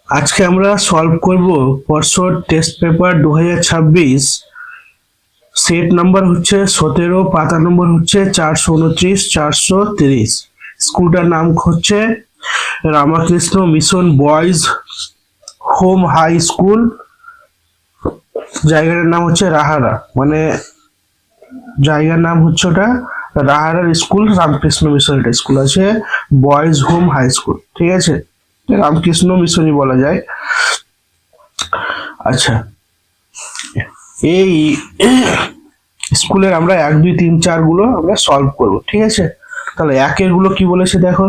আজকে আমরা সলভ করব পরশোর টেস্ট পেপার 2026। সেট নাম্বার হচ্ছে 17, পাতা নম্বর হচ্ছে 429 430। স্কুলটার নাম হচ্ছে Ramakrishna Mission Boys home high School. জায়গাটার নাম হচ্ছে রাহারা, মানে জায়গার নাম হচ্ছে ওটা রাহারার স্কুল। রামকৃষ্ণ মিশন একটা স্কুল আছে, বয়েজ হোম হাই স্কুল, ঠিক আছে, রামকৃষ্ণ মিশনই বলা যায়। আচ্ছা, এই স্কুলের আমরা 1 2 3 4 গুলো আমরা সলভ করব, ঠিক আছে। তাহলে একের গুলো কি বলেছে দেখো।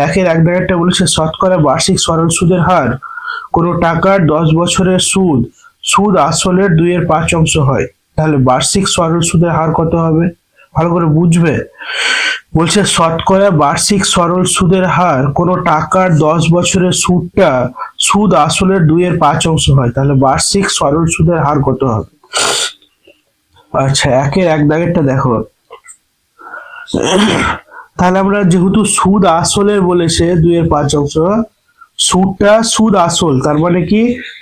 একের এক দাগেরটা বলেছে শতকরা বার্ষিক সরল সুদের হার কোন টাকার 10 বছরের সুদ সুদ আসলের 2/5 অংশ হয়। তাহলে বার্ষিক সরল সুদের হার কত হবে, ভালো করে বুঝবে। বলছে শতকরা বার্ষিক সরল সুদের হার কোন টাকার 10 বছরের সুদ আসলের 2/5 অংশ হয়। তাহলে বার্ষিক সরল সুদের হার কত হবে। আচ্ছা, একের এক দাগেরটা দেখো। তাহলে আমরা যেহেতু সুদ আসলের বলেছে 2/5 অংশ, সুদ আসল, তার মানে কি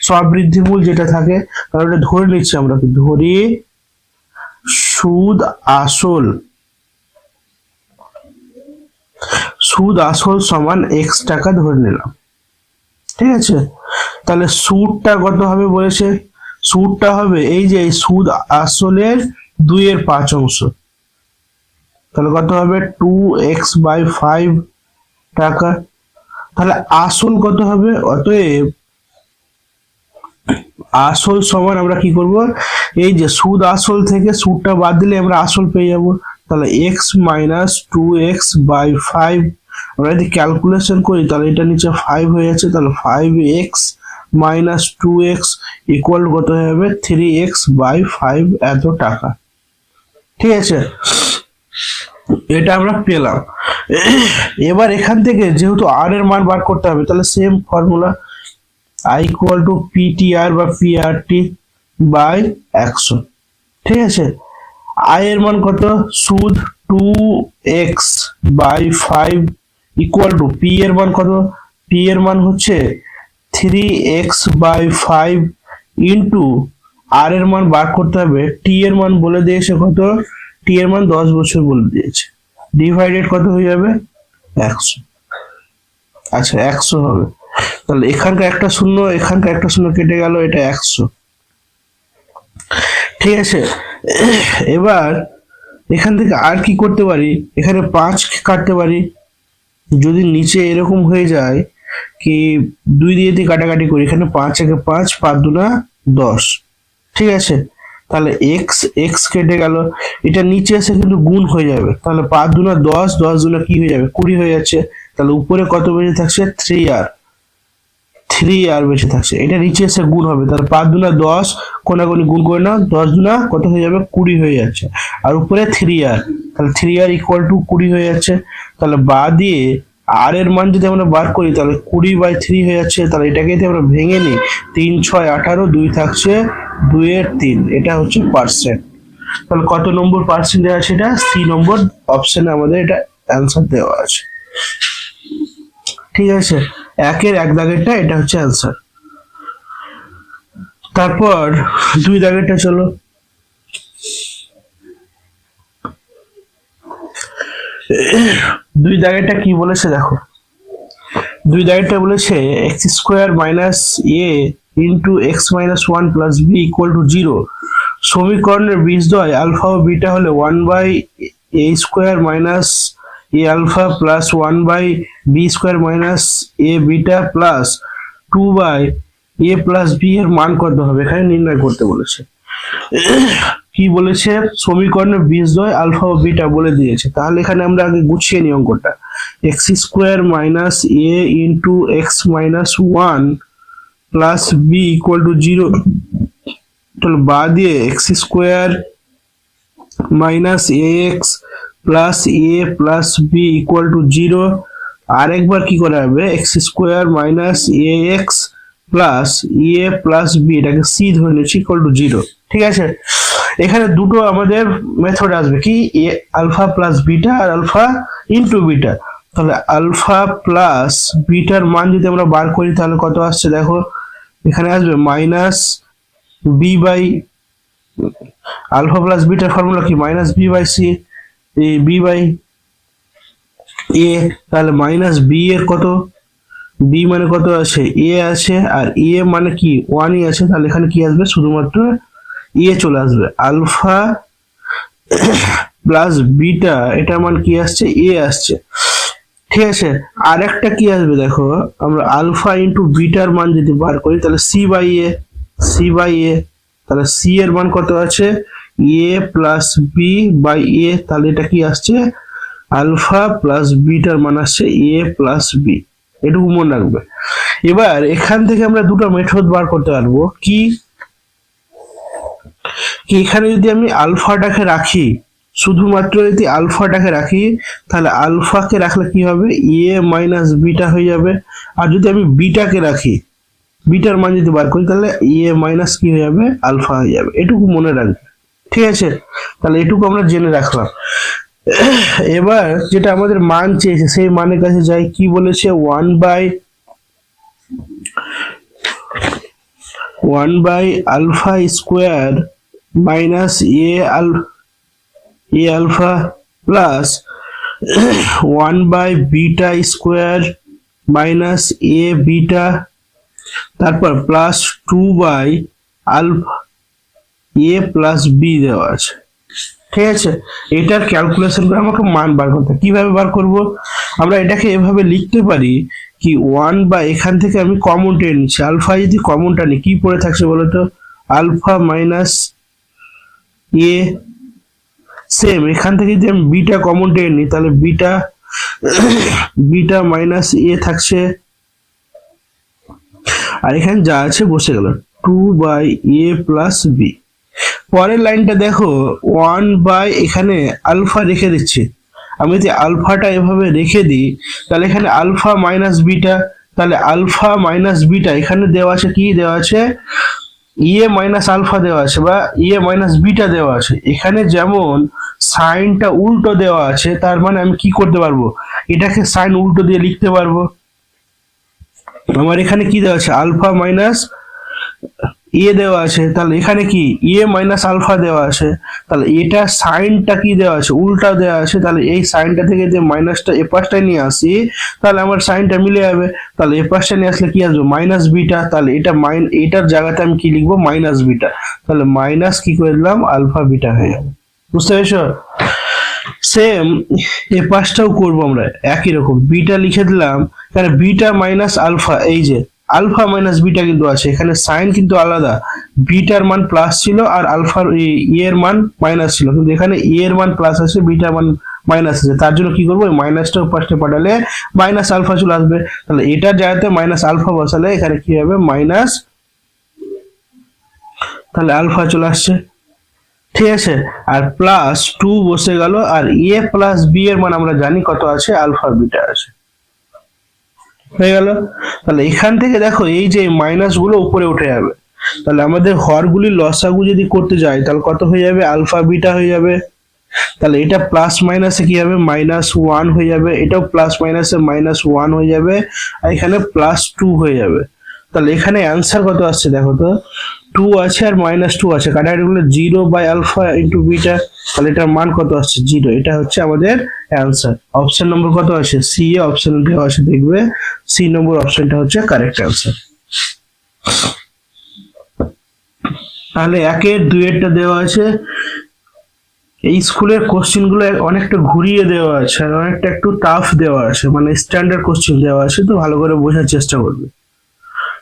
সবৃদ্ধিমূল যেটা থাকে, তাহলে ওটা ধরে নিচ্ছি আমরা, ধরি সুদ আসল সমান x টাকা ধরে নিলাম, ঠিক আছে। তাহলে সুদটা কত হবে বলেছে, সুদটা হবে এই যে সুদ আসলের 2/5 অংশ, তাহলে কত হবে 2x/5 টাকা। তাহলে আসল কত হবে, অতএব আসল সমান আমরা কি করব, এই যে সুদ আসল থেকে সুদটা বাদ দিলে আমরা আসল পেয়ে যাব। তাহলে x - 2x/5, আমরা যদি ক্যালকুলেশন করি তাহলে এটা নিচে 5 হয়ে যাচ্ছে। তাহলে 5x - 2x ইকুয়াল কত হয়ে যাবে 3x/5 এত টাকা, ঠিক আছে। এটা আমরা পেলাম। এবার এখান থেকে যেহেতু r এর মান বার করতে হবে, তাহলে সেম ফর্মুলা I = PTR বা PRT বাই 100, ঠিক আছে। I এর মান কত, সুদ 2x/5 ইকুয়াল টু P এর মান কত, P এর মান হচ্ছে 3x/5 ইন্টু r এর মান বার করতে হবে। T এর মান বলে দিয়েছে কত, T এর মান 10 বছর বলে দিয়েছে, ডিভাইডেড কত হয়ে যাবে 100। আচ্ছা, 100 হবে। তাহলে এখানকার একটা শূন্য এখানকার একটা শূন্য কেটে গেল, এটা 100, ঠিক আছে। এবার এখান থেকে আর কি করতে পারি, এখানে 5 কাটতে পারি। যদি নিচে এরকম হয়ে যায় কি 2 দিয়ে কাটাকাটি করি, এখানে 5 একে 5, 5 দুনা 10, ঠিক আছে। তাহলে x কেটে গেল, এটা নিচে এসে কিন্তু গুণ হয়ে যাবে। তাহলে 5 দুনা 10, 10 দুনা কি হয়ে যাবে 20 হয়ে যাচ্ছে। তাহলে উপরে কত বেশি থাকছে 3r বেশি থাকছে, এটা নিচে এসে গুণ হবে। তাহলে 5 দুনা 10, কোনাগুনি গুণ করে নাও, 10 দুনা কত হয়ে যাবে 20 হয়ে যাচ্ছে, আর উপরে 3r, তাহলে 3r ইকুয়াল টু 20 হয়ে যাচ্ছে। তাহলে বা দিয়ে r এর মান যদি আমরা বার করি তাহলে 20/3 হয়ে যাচ্ছে। তাহলে এটাকে যদি আমরা ভেঙে নিই, 3 6 18, 2 থাকছে 2/3, এটা হচ্ছে পার্সেন্ট। তাহলে কত নম্বর পার্সেন্ট দেওয়া আছে, এটা C নম্বর অপশনে আমাদের এটা অ্যান্সার দেওয়া আছে, ঠিক আছে। একের এক দাগেরটা এটা হচ্ছে অ্যান্সার। তারপর 2 দাগেরটা চলো। 2 দাগেরটা কি বলেছে দেখো। 2 দাগেরটা বলেছে x² - a into x - 1 plus b equal to 0। সমীকরণের বীজদ্বয় আলফা ও বিটা হলে 1/a² - a alpha plus 1/b² - a beta plus 2/a plus b এর মান কত হবে, এখানে নির্ণয় করতে বলেছে। কি বলেছে, সমীকরণের বীজদ্বয় আলফা ও বিটা বলে দিয়েছে। তাহলে এখানে আমরা আগে গুছিয়ে নিই অঙ্কটা। x² - a into x - 1 plus b equal to 0। তাহলে বা দিয়ে x² - ax plus a plus b equal to 0। আরেকবার কি করা হবে, x² - ax plus a plus b, এটাকে c ধরে নিচ্ছি, ইকুয়াল টু 0, ঠিক আছে। এখানে দুটো আমাদের মেথড আসবে, কি আলফা প্লাস বিটা আর আলফা ইন্টু বিটা। তাহলে আলফা প্লাস বিটার মান যদি আমরা বার করি তাহলে কত আসছে দেখো, এখানে আসবে minus B by, alpha plus বিটার ফর্মুলা কি minus B by C, B by A, তাহলে মাইনাস বি এর কত, বি মানে কত আছে এ আছে, আর এ মানে কি ওয়ানই আছে, তাহলে এখানে কি আসবে শুধুমাত্র এ চলে আসবে। আলফা প্লাস বিটা এটার মান কি আসছে এ আসছে, ঠিক আছে। আর একটা কি আসবে দেখো, আমরা আলফা ইন্টু বিটার মান যদি বার করি তাহলে C by A, C by A, তাহলে সি এর মান কত আছে A plus B by A, তাহলে এটা কি আসছে আলফা প্লাস বিটার মান আসছে এ প্লাস বি, এটুকু মনে রাখবে। এবার এখান থেকে আমরা দুটো মেথড বার করতে পারবো, কি এখানে যদি আমি আলফাটাকে রাখি, শুধুমাত্র যদি আলফাটাকে রাখি তাহলে আলফাকে রাখলে কি হবে এ মাইনাস বিটা হয়ে যাবে, আর যদি আমি বিটাকে রাখি, বিটার মান যদি বার করি তাহলে এ মাইনাস কি হয়ে যাবে আলফা হয়ে যাবে, এটুকু মনে রাখবে, ঠিক আছে। তাহলে এটুকু আমরা জেনে রাখলাম। এবার যেটা আমাদের মান চেয়েছে সেই মানের কাছে যাই, কি বলেছে 1/1 alpha square minus A alpha plus 1 beta square minus A beta, তারপর plus 2 alpha A plus B দেওয়া আছে, ঠিক আছে। এটার ক্যালকুলেশন করে আমাকে মান বার করতে, কিভাবে বার করব, আমরা এটাকে এভাবে লিখতে পারি কি 1 বা এখান থেকে আমি কমন টেনে নিচ্ছি, আলফা যদি কমনটা নিই কি পড়ে থাকছে বলতো আলফা মাইনাস এ, সেম এখান থেকে যদি আমি বিটা কমন টেনে নিই তাহলে বিটা মাইনাস এ থাকছে, আর এখানে যা আছে বসে গেল 2/a প্লাস বি। পরের লাইনটা দেখো 1 এখানে আলফা রেখে দিচ্ছি, আমি যদি আলফাটা এভাবে রেখে দিই তাহলে এখানে আলফা মাইনাস বিটা, তাহলে আলফা মাইনাস বিটা এখানে দেওয়া আছে কি দেওয়া আছে ইয়ে মাইনাস আলফা দেওয়া আছে বা ইয়ে মাইনাস বিটা দেওয়া আছে, এখানে যেমন সাইনটা উল্টো দেওয়া আছে তার মানে আমি কি করতে পারবো এটাকে সাইন উল্টো দিয়ে লিখতে পারবো। আমার এখানে কি দেওয়া আছে আলফা মাইনাস এ দেওয়া আছে, তাহলে এখানে কি এ মাইনাস আলফা দেওয়া আছে, তাহলে এটা সাইনটা কি দেওয়া আছে উল্টা দেওয়া আছে, তাহলে এই সাইনটা থেকে যে মাইনাসটা এ পাশটায় নিয়ে আসি তাহলে আমার সাইনটা মিলে যাবে, তাহলে এ পাশটা নিয়ে আসলে কি আসবে মাইনাস বিটা, তাহলে এটা এটার জায়গাতে আমি কি লিখবো মাইনাস বিটা, তাহলে মাইনাস কি করে দিলাম আলফা বিটা হয়ে যাবে, বুঝতে পেরেছো। সেম এ পাশটাও করবো আমরা একই রকম, বিটা লিখে দিলাম, কারণ বিটা মাইনাস আলফা, এই যে আলফা মাইনাস বিটা কিন্তু আছে, এখানে সাইন কিন্তু আলাদা, বিটার মান প্লাস ছিল আর আলফার এর মান মাইনাস ছিল, কিন্তু এখানে এর মান প্লাস আছে বিটার মান মাইনাস আছে, তার জন্য কি করবো মাইনাসটা পাশে পাঠালে মাইনাস আলফা চলে আসবে, তাহলে এটার জায়গাতে মাইনাস আলফা বসালে এখানে কি হবে মাইনাস, তাহলে আলফা চলে আসছে, ঠিক আছে। আর প্লাস 2 বসে গেল, আর এ প্লাস বি এর মান আমরা জানি কত আছে আলফা বিটা আছে, হয়ে গেল। তাহলে এখান থেকে দেখো এই যে মাইনাস গুলো উপরে উঠে যাবে, তাহলে আমাদের হরগুলির লসাগু যদি করতে যাই তাহলে কত হয়ে যাবে আলফা বিটা হয়ে যাবে, তাহলে এটা প্লাস মাইনাসে কি হবে -1 হয়ে যাবে, এটাও প্লাস মাইনাসে -1 হয়ে যাবে, আর এখানে +2 হয়ে যাবে, তাহলে এখানে অ্যান্সার কত আসছে দেখো তো 2 আছে আর -2 আছে, কাটাকাটি করলে 0/আলফা ইন্টু বিটা, তাহলে এটার মান কত আসছে 0, এটা হচ্ছে আমাদের অ্যান্সার। অপশন নম্বর কত আছে সি এ অপশন দেওয়া আছে, দেখবে সি নম্বর অপশনটা হচ্ছে কারেক্ট অ্যান্সার। তাহলে 1-এর 2-এরটা দেওয়া আছে, এই স্কুলের কোশ্চেন গুলো অনেকটা ঘুরিয়ে দেওয়া আছে আর অনেকটা একটু টাফ দেওয়া আছে, মানে স্ট্যান্ডার্ড কোশ্চেন দেওয়া আছে, তো ভালো করে বোঝার চেষ্টা করবে।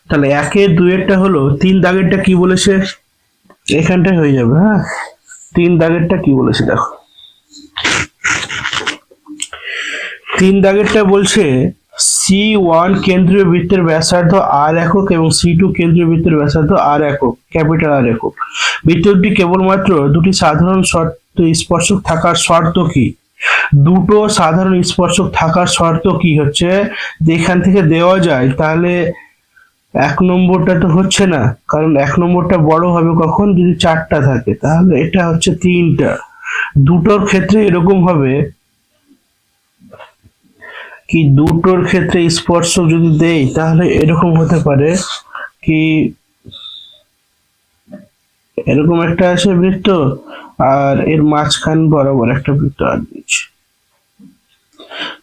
তাহলে 1-এর 2-এরটা হলো 3 দাগেরটা কি বলেছে এখানটায় হয়ে যাবে, হ্যাঁ 3 দাগেরটা কি বলেছে দেখো, 3 দাগেরটা বলছে C1 কেন্দ্রীয় বৃত্তের ব্যাসার্ধ r একক এবং C2 কেন্দ্রীয় বৃত্তের ব্যাসার্ধ r একক, ক্যাপিটাল R একক, বৃত্তটি কেবলমাত্র দুটি সাধারণ স্পর্শক থাকার শর্ত কি, দুটো সাধারণ স্পর্শক থাকার শর্ত কি হচ্ছে যে এখান থেকে দেওয়া যায়, তাহলে 1 নম্বরটা তো হচ্ছে না, কারণ 1 নম্বরটা বড় হবে কখন যদি 4টা থাকে, তাহলে এটা হচ্ছে 3টা, দুটোর ক্ষেত্রে এরকম হবে কি দুটোর ক্ষেত্রে স্পর্শক যদি দেই তাহলে এরকম হতে পারে কি এরকম একটা আছে বৃত্ত আর এর মাঝখান বরাবর একটা বৃত্ত আর দিচ্ছি,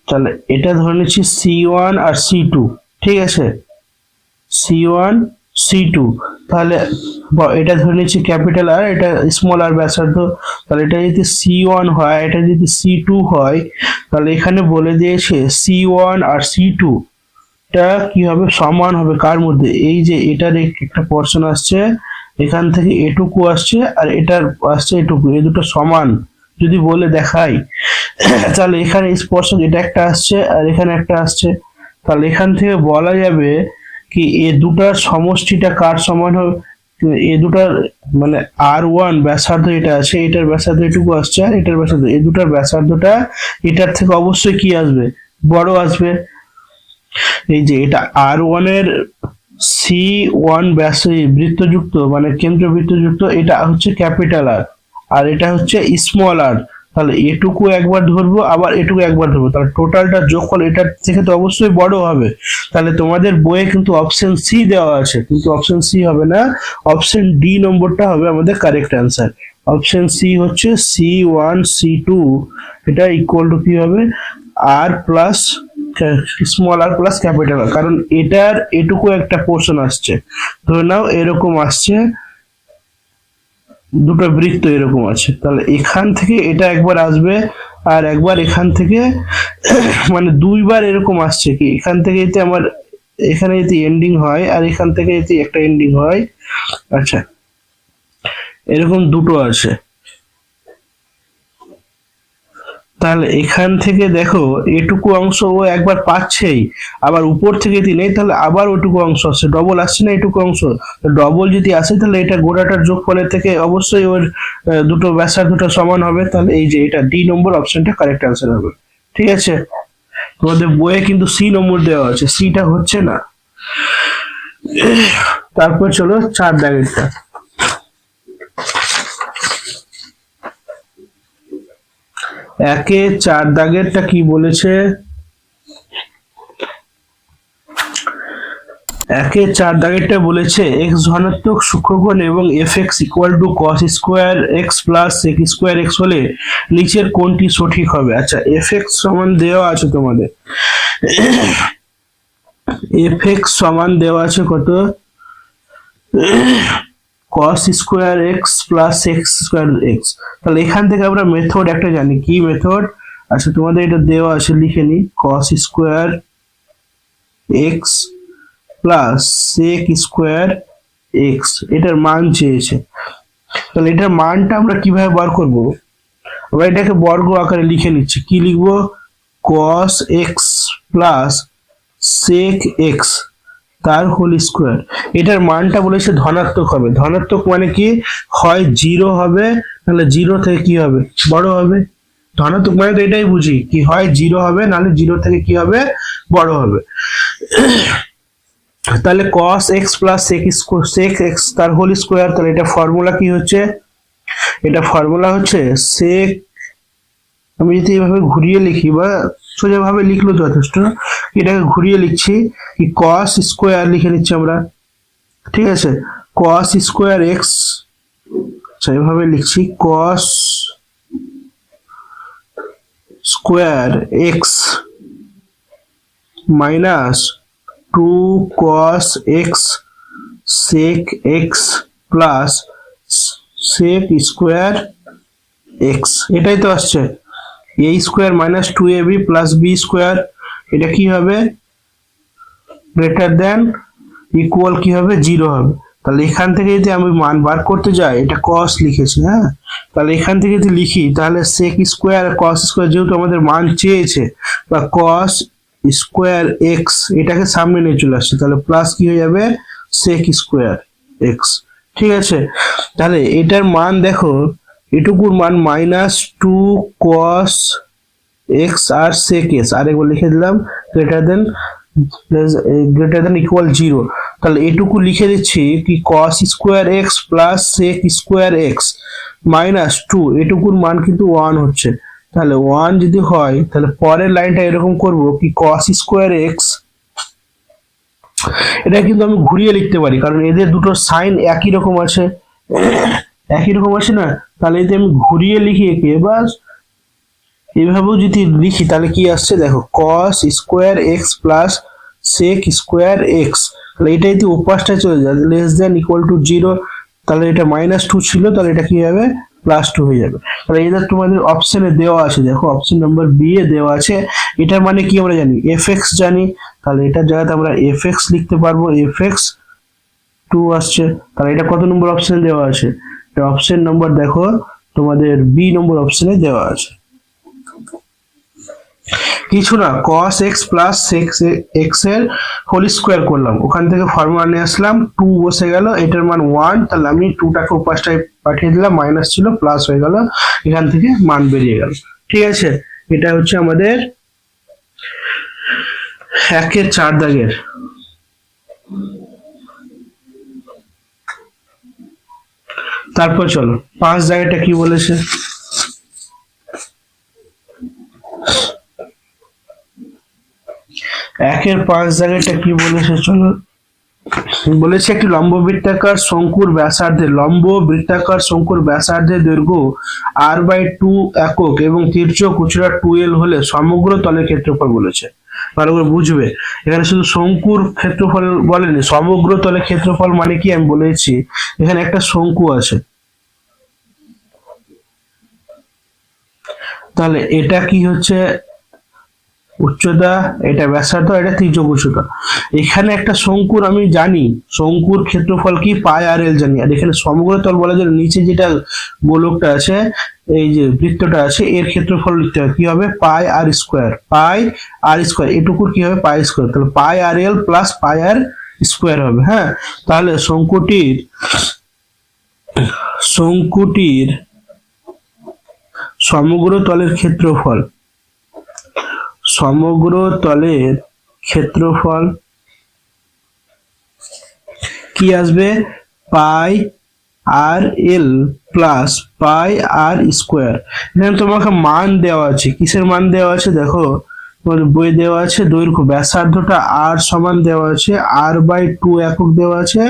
তাহলে এটা ধরে নিচ্ছি C1 আর C2, ঠিক আছে, C1 C2, তাহলে এটা ধরে নিচ্ছি ক্যাপিটাল আর এটা স্মল আর ব্যাসার্ধ, তাহলে এটা যদি C1 হয় এটা যদি C2 হয় তাহলে এখানে বলে দিয়েছে C1 আর C2 টা কি হবে, সমান হবে কার মধ্যে, এই যে এটার একটা পোরশন আসছে এখান থেকে এটুকু আসছে আর এটার আসছে এটুকু, এই দুটো সমান যদি বলে দেখাই তাহলে এখানে স্পর্শক এটা একটা আসছে আর এখানে একটা আসছে, তাহলে এখান থেকে বলা যাবে কি এই দুটার সমষ্টিটা কার সমান হবে, এই দুটার মানে R1 ব্যাসার্ধ এটা আছে, এটার ব্যাসার্ধ এটুকু আসছে আর এটার ব্যাসার্ধ, এই দুটার ব্যাসার্ধটা এটার থেকে অবশ্যই কি আসবে, বড় আসবে। এই যে এটা R1 এর C1 ব্যাসে বৃত্তযুক্ত মানে কেন্দ্রবৃত্তযুক্ত, এটা হচ্ছে ক্যাপিটাল আর, আর এটা হচ্ছে স্মল আর, তাহলে এটুকু একবার ধরবো আবার এটুকু একবার ধরবো, তাহলে টোটালটা যোগফল এটার থেকে তো অবশ্যই বড় হবে। তাহলে তোমাদের বইয়ে কিন্তু অপশন সি দেওয়া আছে, কিন্তু অপশন সি হবে না, অপশন ডি নম্বরটা হবে আমাদের কারেক্ট অ্যান্সার। অপশন সি হচ্ছে C1 C2 এটা ইকুয়াল টু কি হবে, আর প্লাস স্মল আর প্লাস ক্যাপিটাল আর, কারণ এটার এটুকু একটা পোর্শন আসছে, ধরে নাও এরকম আসছে দুটো বৃত্ত এরকম আছে, তাহলে এখান থেকে এটা একবার আসবে আর একবার এখান থেকে মানে দুইবার এরকম আসছে, কি এখান থেকে যদি আমার এখানে যদি এন্ডিং হয় আর এখান থেকে যদি একটা এন্ডিং হয়, আচ্ছা এরকম দুটো আছে, তাহলে এখান থেকে দেখো এটুকু অংশ ও একবার পাচ্ছেই, আবার উপর থেকে যদি নেই তাহলে আবার ওটুকু অংশ আসছে, ডবল আসছে না এটুকু অংশ, ডবল যদি আসে তাহলে এটা গোড়াটার যোগফলের থেকে অবশ্যই ওর দুটো ব্যাসার্ধটা সমান হবে, তাহলে এই যে এটা ডি নম্বর অপশনটা কারেক্ট অ্যান্সার হবে। ঠিক আছে, তোমাদের বইয়ে কিন্তু সি নম্বর দেওয়া আছে, সিটা হচ্ছে না। তারপর চলো 4 দাগেরটা। একে 4 দাগেরটা কি বলেছে, একে 4 দাগেরটা বলেছে x ধনাত্মক সূক্ষ্মকোণ এবং fx equal to cos square x plus sec square x হলে নিচের কোনটি সঠিক হবে। আচ্ছা fx সমান দেওয়া আছে তোমাদের, fx সমান দেওয়া আছে কত, cos square x plus sec square x, তাহলে এখান থেকে আমরা মেথড একটা জানি, কি মেথড, আচ্ছা তোমাদের এটা দেওয়া আছে লিখে নি, cos square x plus sec square x, এটার মান চেয়েছে, তাহলে এটার মানটা আমরা কিভাবে বার করব, আমরা এটাকে বর্গ আকারে লিখে নিচ্ছি, কি লিখবো, cos x plus sec x তার হোল স্কয়ার, এটার মানটা বলেছে ধনাত্মক হবে, ধনাত্মক মানে কি হয় 0 হবে নাহলে 0 থেকে কি হবে বড় হবে, ধনাত্মক মানে তো এটাই বুঝি কি হয় 0 হবে নাহলে 0 থেকে কি হবে বড় হবে। তাহলে cos x plus sec x তার হোল স্কয়ার, তাহলে এটা ফর্মুলা কি হচ্ছে, এটা ফর্মুলা হচ্ছে sec, আমি যদি এইভাবে ঘুরিয়ে লিখি বা সোজা ভাবে লিখলো যথেষ্ট, এটাকে ঘুরিয়ে লিখছি কি cos স্কয়ার লিখে নিচ্ছি আমরা, ঠিক আছে, cos স্কয়ার x, আচ্ছা এইভাবে লিখছি cos square x minus 2 cos x sec x plus sec square x, এটাই তো আসছে, a square minus 2ab plus b square, এটা কি হবে গ্রেটার দেন ইকুয়াল কি হবে 0 হবে, তাহলে এখান থেকে যদি আমি মান বার করতে যাই, এটা cos লিখেছি, হ্যাঁ তাহলে এখান থেকে যদি লিখি তাহলে sec স্কয়ার আর cos স্কয়ার যেহেতু আমাদের মান চেয়েছে বা cos স্কয়ার x এটাকে সামনে নিয়ে চলে আসছে, তাহলে প্লাস কি হয়ে যাবে sec স্কয়ার x, ঠিক আছে, তাহলে এটার মান দেখো এটুকুর মান মাইনাস 2 cos x আর sec x, আরেকবার লিখে দিলাম গ্রেটার দেন ইকুয়াল 0, তাহলে এটুকু লিখে দিচ্ছি কি cos square x plus sec square x minus 2, এটুকুর মান কিন্তু 1 হচ্ছে, তাহলে 1 যদি হয় তাহলে পরের লাইনটা এরকম করব কি cos স্কোয়ার এক্স, এটা কিন্তু আমি ঘুরিয়ে লিখতে পারি কারণ এদের দুটো সাইন একই রকম আছে, একই রকম আছে না, তাহলে যদি আমি ঘুরিয়ে লিখি একে বাস এইভাবেও যদি লিখি তাহলে কি আসছে দেখো cos square x plus sec square x, তাহলে এটা যদি উপাসটা চলে যায় লেস দেন ইকুয়াল টু 0, তাহলে এটা -2 ছিল তাহলে এটা কি হবে +2 হয়ে যাবে। তাহলে এটা তোমাদের অপশনে দেওয়া আছে, দেখো অপশন নাম্বার বি এ দেওয়া আছে। এটার মানে কি আমরা জানি fx জানি, তাহলে এটার জায়গাতে আমরা fx লিখতে পারবো, fx 2 আসছে। তাহলে এটা কত নম্বর অপশনে দেওয়া আছে, এটা অপশন নাম্বার দেখো তোমাদের বি নম্বর অপশনে দেওয়া আছে। কিছু না cos x plus sec x এর হোল স্কোয়ার করলাম, ওখান থেকে ফর্মুলা নিয়ে আসলাম, 2 বসে গেল, এটার মান 1, তাহলে আমি 2টাকে উপাসটায় পাঠিয়ে দিলাম, মাইনাস ছিল প্লাস হয়ে গেল, এখান থেকে মান বেরিয়ে গেল। ঠিক আছে, এটা হচ্ছে আমাদের 1-এর 4 দাগের। তারপর চলো 5 দাগেরটা কি বলেছে, একের 5 জায়গাটা কি বলেছে চলো, বলেছে একটি লম্ব বৃত্তাকার শঙ্কুর ব্যাসার্ধের দৈর্ঘ্য r/2 একক এবং তির্যক উচ্চতা 2l হলে সমগ্র তলের ক্ষেত্রফল বলেছে। ভালো করে বুঝবে, এখানে শুধু শঙ্কুর ক্ষেত্রফল বলেনি, সমগ্র তলের ক্ষেত্রফল মানে কি আমি বলেছি, এখানে একটা শঙ্কু আছে, তাহলে এটা কি হচ্ছে উচ্চতা, এটা ব্যাসার্ধ, এটা তির্যক উচ্চতা। এখানে একটা শঙ্কুর আমি জানি শঙ্কুর ক্ষেত্রফল কি পাই আর এল জানি, আর এখানে সমগ্র তল বলা যায় নিচে যেটা গোলকটা আছে এই যে বৃত্তটা আছে এর ক্ষেত্রফল লিখতে হবে কি হবে পাই আর স্কোয়ার, এটুকুর কি হবে পাই স্কোয়ার, তাহলে পাই আর এল প্লাস পাই আর স্কোয়ার হবে। হ্যাঁ, তাহলে শঙ্কুটির সমগ্র তলের ক্ষেত্রফল কি আসবে পাই আর এল প্লাস পাই আর স্কোয়ার। এখানে তোমাকে মান দেওয়া আছে, কিসের মান দেওয়া আছে দেখো তোমাদের বই দেওয়া আছে, দৈর্ঘ্য ব্যাসার্ধটা r সমান দেওয়া আছে r/2 একক দেওয়া আছে,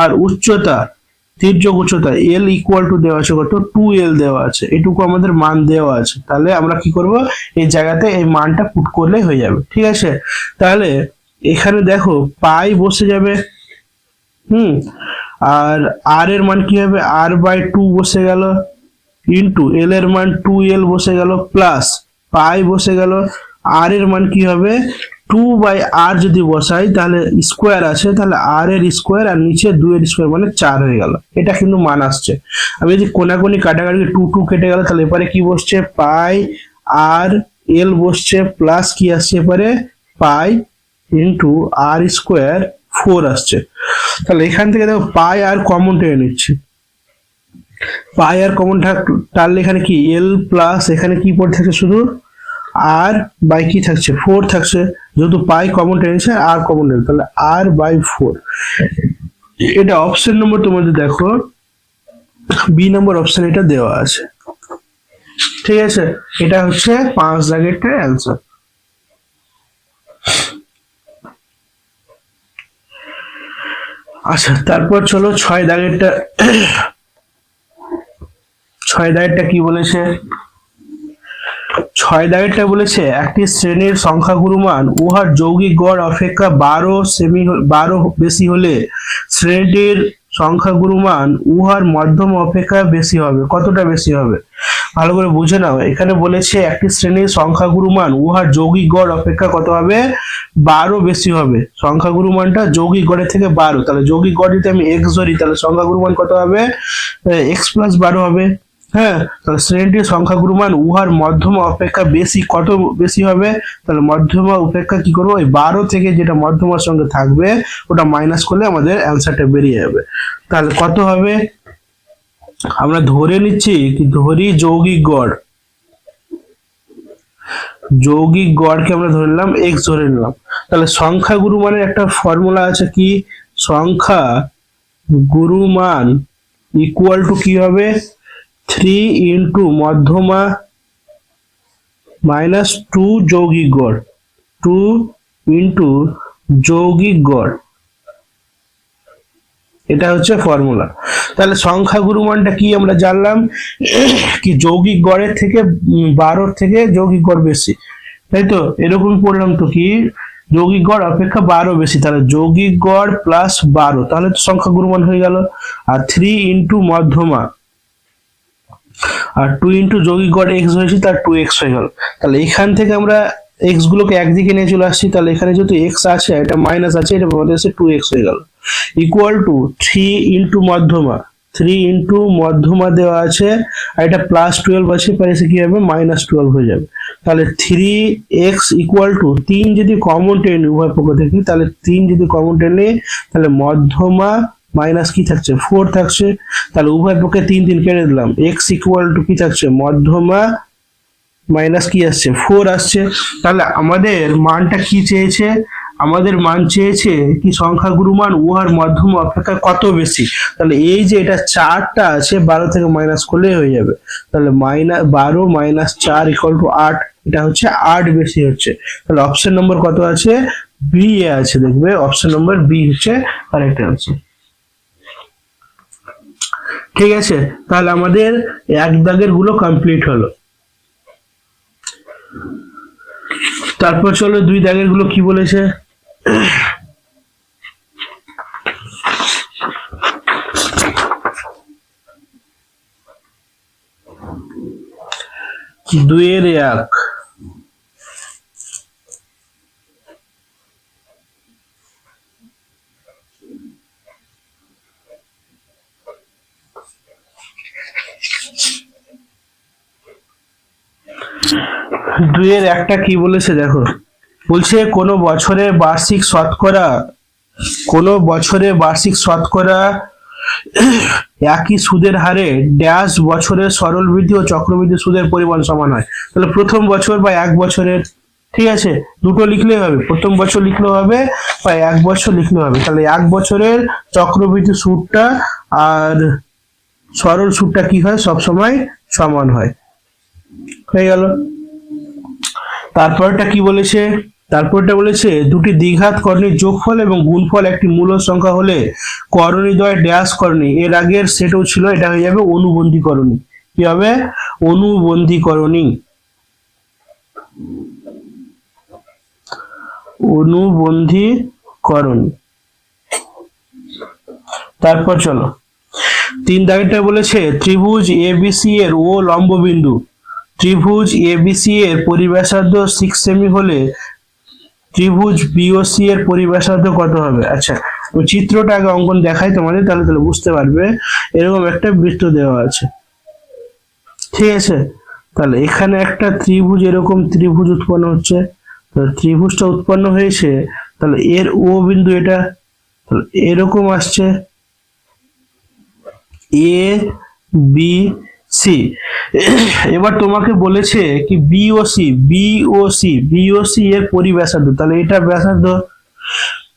আর উচ্চতা তির্যক উচ্চতা l ইকুয়াল টু দেওয়া আছে কত 2l দেওয়া আছে, এটুকু আমাদের মান দেওয়া আছে। তাহলে আমরা কি করব এই জায়গাতে এই মানটা পুট করলে হয়ে যাবে। ঠিক আছে, তাহলে এখানে দেখো পাই বসে যাবে, আর r এর মান কি হবে r/2 বসে গেল, ইন্টু l এর মান 2l বসে গেল, প্লাস পাই বসে গেল, r এর মান কি হবে 2/r যদি বসাই তাহলে স্কোয়ার আছে, তাহলে r এর স্কোয়ার আর নিচে 2 এর স্কোয়ার মানে 4 হয়ে গেল, এটা কিন্তু মান আসছে। আমি যদি কোনাকুনি কাটাকাটি 2 কেটে গেল তাহলে এবারে কি বসছে পাই আর এল বসছে, প্লাস কি আসছে এবারে পাই ইন্টু r স্কোয়ার 4 আসছে। তাহলে এখান থেকে দেখো পাই আর কমন টেনে নিচ্ছি, পাই আর কমন টানলে এখানে কি এল প্লাস এখানে কি পড়ে থাকছে শুধু আর বাই কি থাকছে 4 থাকছে, যেহেতু পাই কমন টেনেছে আর কমন টেনে তাহলে r/4। এটা অপশন নম্বর তোমাদের দেখো বি নম্বর অপশন এটা দেওয়া আছে। ঠিক আছে, এটা হচ্ছে 5 দাগেরটা অ্যান্সার। আচ্ছা, তারপর চলো 6 দাগেরটা কি বলেছে, 6 দাগেরটা বলেছে একটি শ্রেণীর সংখ্যাগুরুমান উহার যৌগিক গড় অপেক্ষা 12 বেশি হলে শ্রেণীটির সংখ্যাগুরুমান উহার মধ্যম অপেক্ষা বেশি হবে। কতটা বেশি হবে ভালো করে বুঝে নাও, এখানে বলেছে একটি শ্রেণীর সংখ্যাগুরুমান উহার যৌগিক গড় অপেক্ষা কত হবে 12 বেশি হবে, সংখ্যাগুরুমানটা যৌগিক গড়ের থেকে 12, তাহলে যৌগিক গড় যদি আমি x ধরি তাহলে সংখ্যাগুরুমান কত হবে x + 12 হবে। হ্যাঁ, তাহলে শ্রেণীটির সংখ্যাগুরুমান উহার মধ্যমা অপেক্ষা বেশি, কত বেশি হবে, তাহলে মধ্যমা অপেক্ষা কি করবো ওই 12 থেকে যেটা মধ্যমার সঙ্গে থাকবে ওটা মাইনাস করলে আমাদের অ্যান্সারটা বেরিয়ে যাবে। তাহলে কত হবে আমরা ধরে নিচ্ছি কি ধরি যৌগিক গড়কে আমরা ধরে নিলাম x ধরে নিলাম, তাহলে সংখ্যা গুরুমানের একটা ফর্মুলা আছে কি সংখ্যা গুরুমান ইকুয়াল টু কি হবে 3 ইন্টু মধ্যমা মাইনাস 2 যৌগিক গড়, 2 ইন্টু যৌগিক গড়, এটা হচ্ছে ফর্মুলা। তাহলে সংখ্যাগুরু মানটা কি আমরা জানলাম কি যৌগিক গড়ের থেকে 12 থেকে যৌগিক গড় বেশি, তাই তো এরকম পড়লাম তো কি যৌগিক গড় অপেক্ষা 12 বেশি, তাহলে যৌগিক গড় প্লাস 12, তাহলে তো সংখ্যাগুরু মান হয়ে গেল। আর 3 ইন্টু মধ্যমা আর 2 ইন্টু যৌগিক গড় x হয়েছে তার 2x হয়ে গেল। তাহলে এখান থেকে আমরা x গুলোকে একদিকে নিয়ে চলে আসছি, তাহলে এখানে যেহেতু x আছে এটা মাইনাস আছে, এটা আমাদের আছে 2x হয়ে গেল, ইকুয়াল টু 3 ইন্টু মধ্যমা, 3 ইন্টু মধ্যমা দেওয়া আছে আর এটা প্লাস 12 আছে, পারে কি হবে মাইনাস 12 হয়ে যাবে। তাহলে 3x ইকুয়াল টু 3 যদি কমন টেনে উভয় পক্ষ থেকে, তাহলে 3 যদি কমন টেনে তাহলে মধ্যমা মাইনাস কি থাকছে 4 থাকছে, তাহলে উভয় পক্ষে 3 3 কেটে দিলাম, x ইকুয়াল টু কি থাকছে মধ্যমা মাইনাস কি আসছে 4 আসছে। তাহলে আমাদের মানটা কি চেয়েছে, আমাদের মান চেয়েছে কি সংখ্যাগুরু মান উহার মধ্যম অপেক্ষা কত বেশি। তাহলে এই যে এটা 4টা আছে 12 থেকে মাইনাস করলে হয়ে যাবে, তাহলে 12 মাইনাস 4 ইকুয়াল টু 8, এটা হচ্ছে 8 বেশি হচ্ছে। তাহলে অপশন নম্বর কত আছে, বি এ আছে, দেখবে অপশন নম্বর বি হচ্ছে কারেক্ট आंसर। ঠিক আছে, তাহলে আমাদের এক দাগের গুলো কমপ্লিট হলো। তারপর চলো 2 দাগের গুলো কি বলেছে। 2 এর 1, দুইয়ের একটা কি বলেছে দেখো, বলছে কোন বছরে বার্ষিক শতকরা একই সুদের হারে ড্যাশ বছরের সরল বৃদ্ধি ও চক্রবৃদ্ধি সুদের পরিমাণ সমান হয়। তাহলে প্রথম বছর বা 1 বছরের, ঠিক আছে দুটো লিখলেই হবে, প্রথম বছর লিখলেও হবে বা 1 বছর লিখলেও হবে। তাহলে 1 বছরের চক্রবৃদ্ধি সুদটা আর সরল সুদটা কি হয় সবসময় সমান হয়, হয়ে গেল। তারপরটা কি বলেছে, তারপরটা বলেছে দুটি দ্বিঘাত কর্ণীর যোগফল এবং গুণফল একটি মূল সংখ্যা হলে কর্ণীদ্বয় ড্যাশ কর্ণী, এর আগের সেটও ছিল, এটা হয়ে যাবে অনুবন্ধীকরণী। কি হবে অনুবন্ধীকরণী, অনুবন্ধীকরণী। তারপর চলো 3 দাগেরটা বলেছে ত্রিভুজ এবিসি এর ও লম্ব বিন্দু, ত্রিভুজ এবিসি এর পরিব্যাসার্ধ 6 সেমি হলে ত্রিভুজ বিওসি এর পরিব্যাসার্ধ কত হবে। আচ্ছা আমি চিত্রটা আগে অঙ্কন দেখাই তোমাদের, তাহলে বুঝতে পারবে। এরকম একটা বৃত্ত দেওয়া আছে, ঠিক আছে, তাহলে এখানে একটা ত্রিভুজ, এরকম ত্রিভুজ উৎপন্ন হচ্ছে, তাহলে ত্রিভুজটা উৎপন্ন হয়েছে, তাহলে এর ও বিন্দু এটা, তাহলে এরকম আসছে এ বি সি। এবার তোমাকে বলেছে কি বিওসি এর পরিব্যাসার্ধ, তাহলে এটা ব্যাসার্ধ,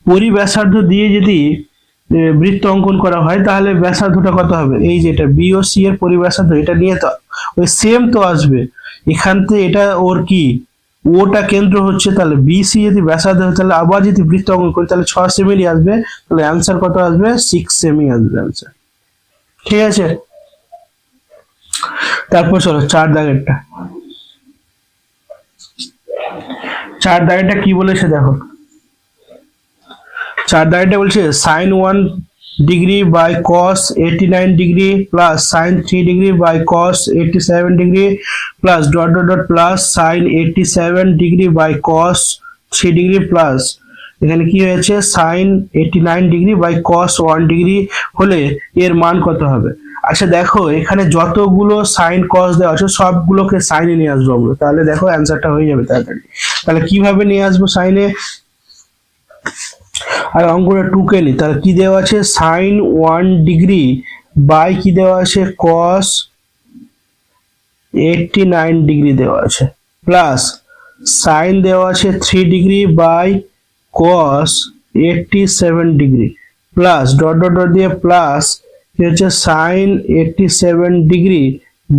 পরিব্যাসার্ধ দিয়ে যদি বৃত্ত অঙ্কন করা হয় তাহলে ব্যাসার্ধটা কত হবে, এই যে এটা বিওসি এর পরিব্যাসার্ধ, এটা নিয়ে তো ওই সেম তো আসবে, এখান থেকে এটা ওর কি ওটা কেন্দ্র হচ্ছে, তাহলে বিসি যদি ব্যাসার্ধ হয় তাহলে আবার যদি বৃত্ত অঙ্কন করি তাহলে 6 সেমি আসবে, তাহলে অ্যান্সার কত আসবে 6 সেমি আসবে অ্যান্সার, ঠিক আছে। তারপর চলো 4 দাগেরটা, 4 দাগেরটা কি বলেছে দেখো, 4 দাগেরটা বলছে sin 1 degree by cos 89 degree plus sin 3 degree by cos 87 degree plus dot dot dot plus sin 87 degree by cos 3 degree plus এখানে কি হয়েছে sin 89 degree by cos 1 degree হলে এর মান কত হবে। আচ্ছা দেখো এখানে যতগুলো sin cos দেওয়া আছে সবগুলোকে সাইনে নিয়ে আসবো আমরা, তাহলে দেখো অ্যান্সারটা হয়ে যাবে তাড়াতাড়ি। তাহলে কিভাবে নিয়ে আসবো সাইনে, আর অঙ্কটা 2 কে নি, তাহলে কি দেওয়া আছে sin 1 ডিগ্রি বাই কি দেওয়া আছে cos 89 ডিগ্রি দেওয়া আছে প্লাস sin দেওয়া আছে 3 degree by cos 87 degree plus dot dot dot দিয়ে প্লাস কি হচ্ছে sin 87 ডিগ্রি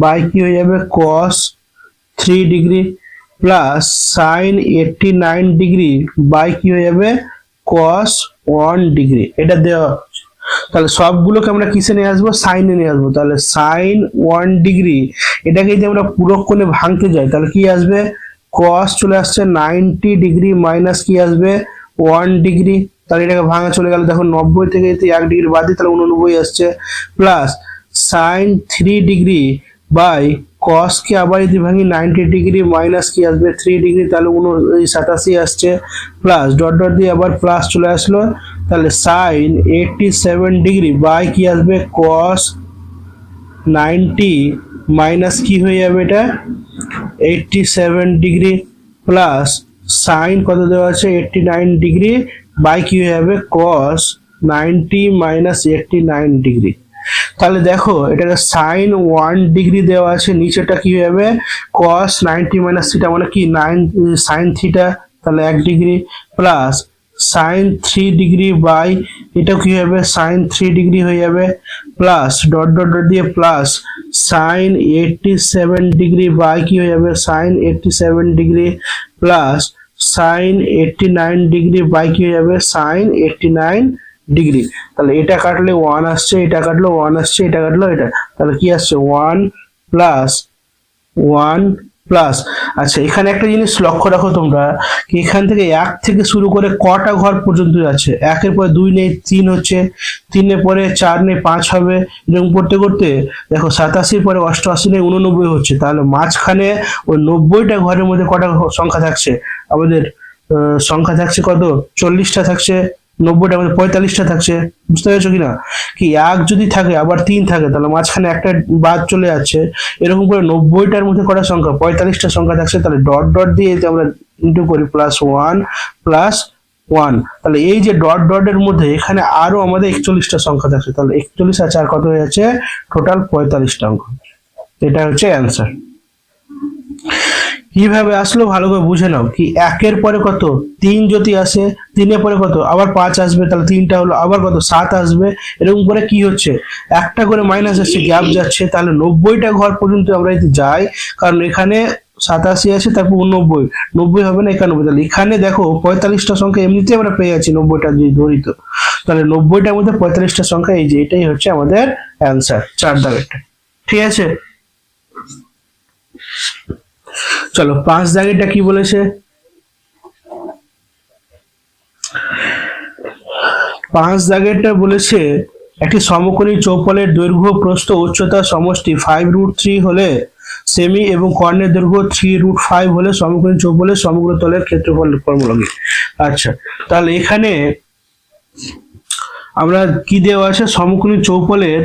বাই কি হয়ে যাবে cos 3 degree plus sine 89 degree by কি হয়ে যাবে কস 1 ডিগ্রি, এটা দেওয়া। তাহলে সবগুলোকে আমরা কিসে নিয়ে আসবো, সাইনে নিয়ে আসবো। তাহলে সাইন 1 ডিগ্রি এটাকে যদি আমরা পুরো কোণে ভাঙতে যাই তাহলে কি আসবে, কস চলে আসছে 90 ডিগ্রি মাইনাস কি আসবে 1 ডিগ্রি। তাহলে এটাকে ভাঙা চলে গেল, দেখো 90 থেকে যদি 1 ডিগ্রি বাদ দিই তাহলে 89 আসছে। Plus sine 3 degree by cos কে আবার যদি ভাঙি 90 ডিগ্রি মাইনাস কি আসবে 3 ডিগ্রি, তাহলে 87 আসছে। প্লাস ডট ডট দিয়ে আবার প্লাস চলে আসলো, তাহলে সাইন 87 ডিগ্রি বাই কি আসবে কস 90 মাইনাস কি হয়ে যাবে এটা 87 ডিগ্রি, প্লাস সাইন কত দেওয়া আছে 89 ডিগ্রি বাই কি হয়ে যাবে কস 90 মাইনাস 89 ডিগ্রি। তাহলে দেখো এটাকে সাইন 1 ডিগ্রি দেওয়া আছে, নিচেটা কি হয়ে যাবে কস 90 মাইনাস থিটা মানে কি 9 সাইন থিটা, তাহলে 1 degree, plus sine 3 degree by এটা কি হবে সাইন 3 ডিগ্রি হয়ে যাবে, প্লাস ডট ডট ডট দিয়ে প্লাস সাইন 87 ডিগ্রি বাই কি হয়ে যাবে sine 87 degree, plus sine 89 degree by কি হয়ে যাবে সাইন 89 ডিগ্রি। তাহলে এটা কাটলে 1 আসছে, এটা কাটলো 1 আসছে, এটা কাটলো এটা, তাহলে কি আসছে 1 প্লাস 1 প্লাস। আচ্ছা এখানে একটা জিনিস লক্ষ্য রাখো তোমরা, কি এখান থেকে 1 থেকে শুরু করে কটা ঘর পর্যন্ত আছে, 1 এর পরে 2 নেই 3 হচ্ছে, 3 এর পরে 4 নেই 5 হবে, এরকম করতে করতে দেখো 87 এর পরে 88 নেই 89 হচ্ছে। তাহলে মাঝখানে ওই 90টা ঘরের মধ্যে কটা সংখ্যা থাকছে আমাদের, সংখ্যা থাকছে কত 40টা থাকছে, 90টার মধ্যে 45টা থাকছে, বুঝতে পেরেছো কিনা? কি 1 যদি থাকে আবার 3 থাকে তাহলে মাঝখানে একটা বাদ চলে যাচ্ছে, এরকম করে 90টার মধ্যে কটা সংখ্যা 45টা সংখ্যা থাকছে। তাহলে ডট ডট দিয়ে যদি আমরা ইন্টু করি প্লাস 1 তাহলে এই যে ডট ডট এর মধ্যে এখানে আরো আমাদের 41টা সংখ্যা থাকছে, তাহলে 41 আর 4 কত হয়ে যাচ্ছে টোটাল 45টা অঙ্ক। এটা হচ্ছে অ্যান্সার। কিভাবে আসলো ভালো করে বুঝে নাও, কি 1 এর পরে কত 3 যদি আসে, 3 এর পরে কত আবার 5 আসবে, তাহলে 3টা হলো আবার কত 7 আসবে, এরকম করে কি হচ্ছে একটা করে মাইনাস আসছে গ্যাপ যাচ্ছে। তাহলে 90টা ঘর পর্যন্ত আমরা যদি যাই, কারণ এখানে 87 আছে তারপর 90 হবে না 91, তাহলে এখানে দেখো 45টা সংখ্যা এমনিতেই আমরা পেয়ে যাচ্ছি 90টা যদি ধরি তো, তাহলে 90টার মধ্যে 45টা সংখ্যা এই যে এটাই হচ্ছে আমাদের অ্যান্সার 4 দাগেরটা। ঠিক আছে, চলো 5 দাগেরটা কি বলেছে, 5 দাগেরটা বলেছে একটি সমকোণী চৌপলের দৈর্ঘ্য প্রস্থ উচ্চতা সমষ্টি 5√3 হলে সেমি এবং কর্ণের দৈর্ঘ্য 3√5 হলে সমকোণী চৌপলের সমগ্র তলের ক্ষেত্রফল ফর্মুলা কি। আচ্ছা তাহলে এখানে আমরা কি দেওয়া আছে, সমকোণী চৌপলের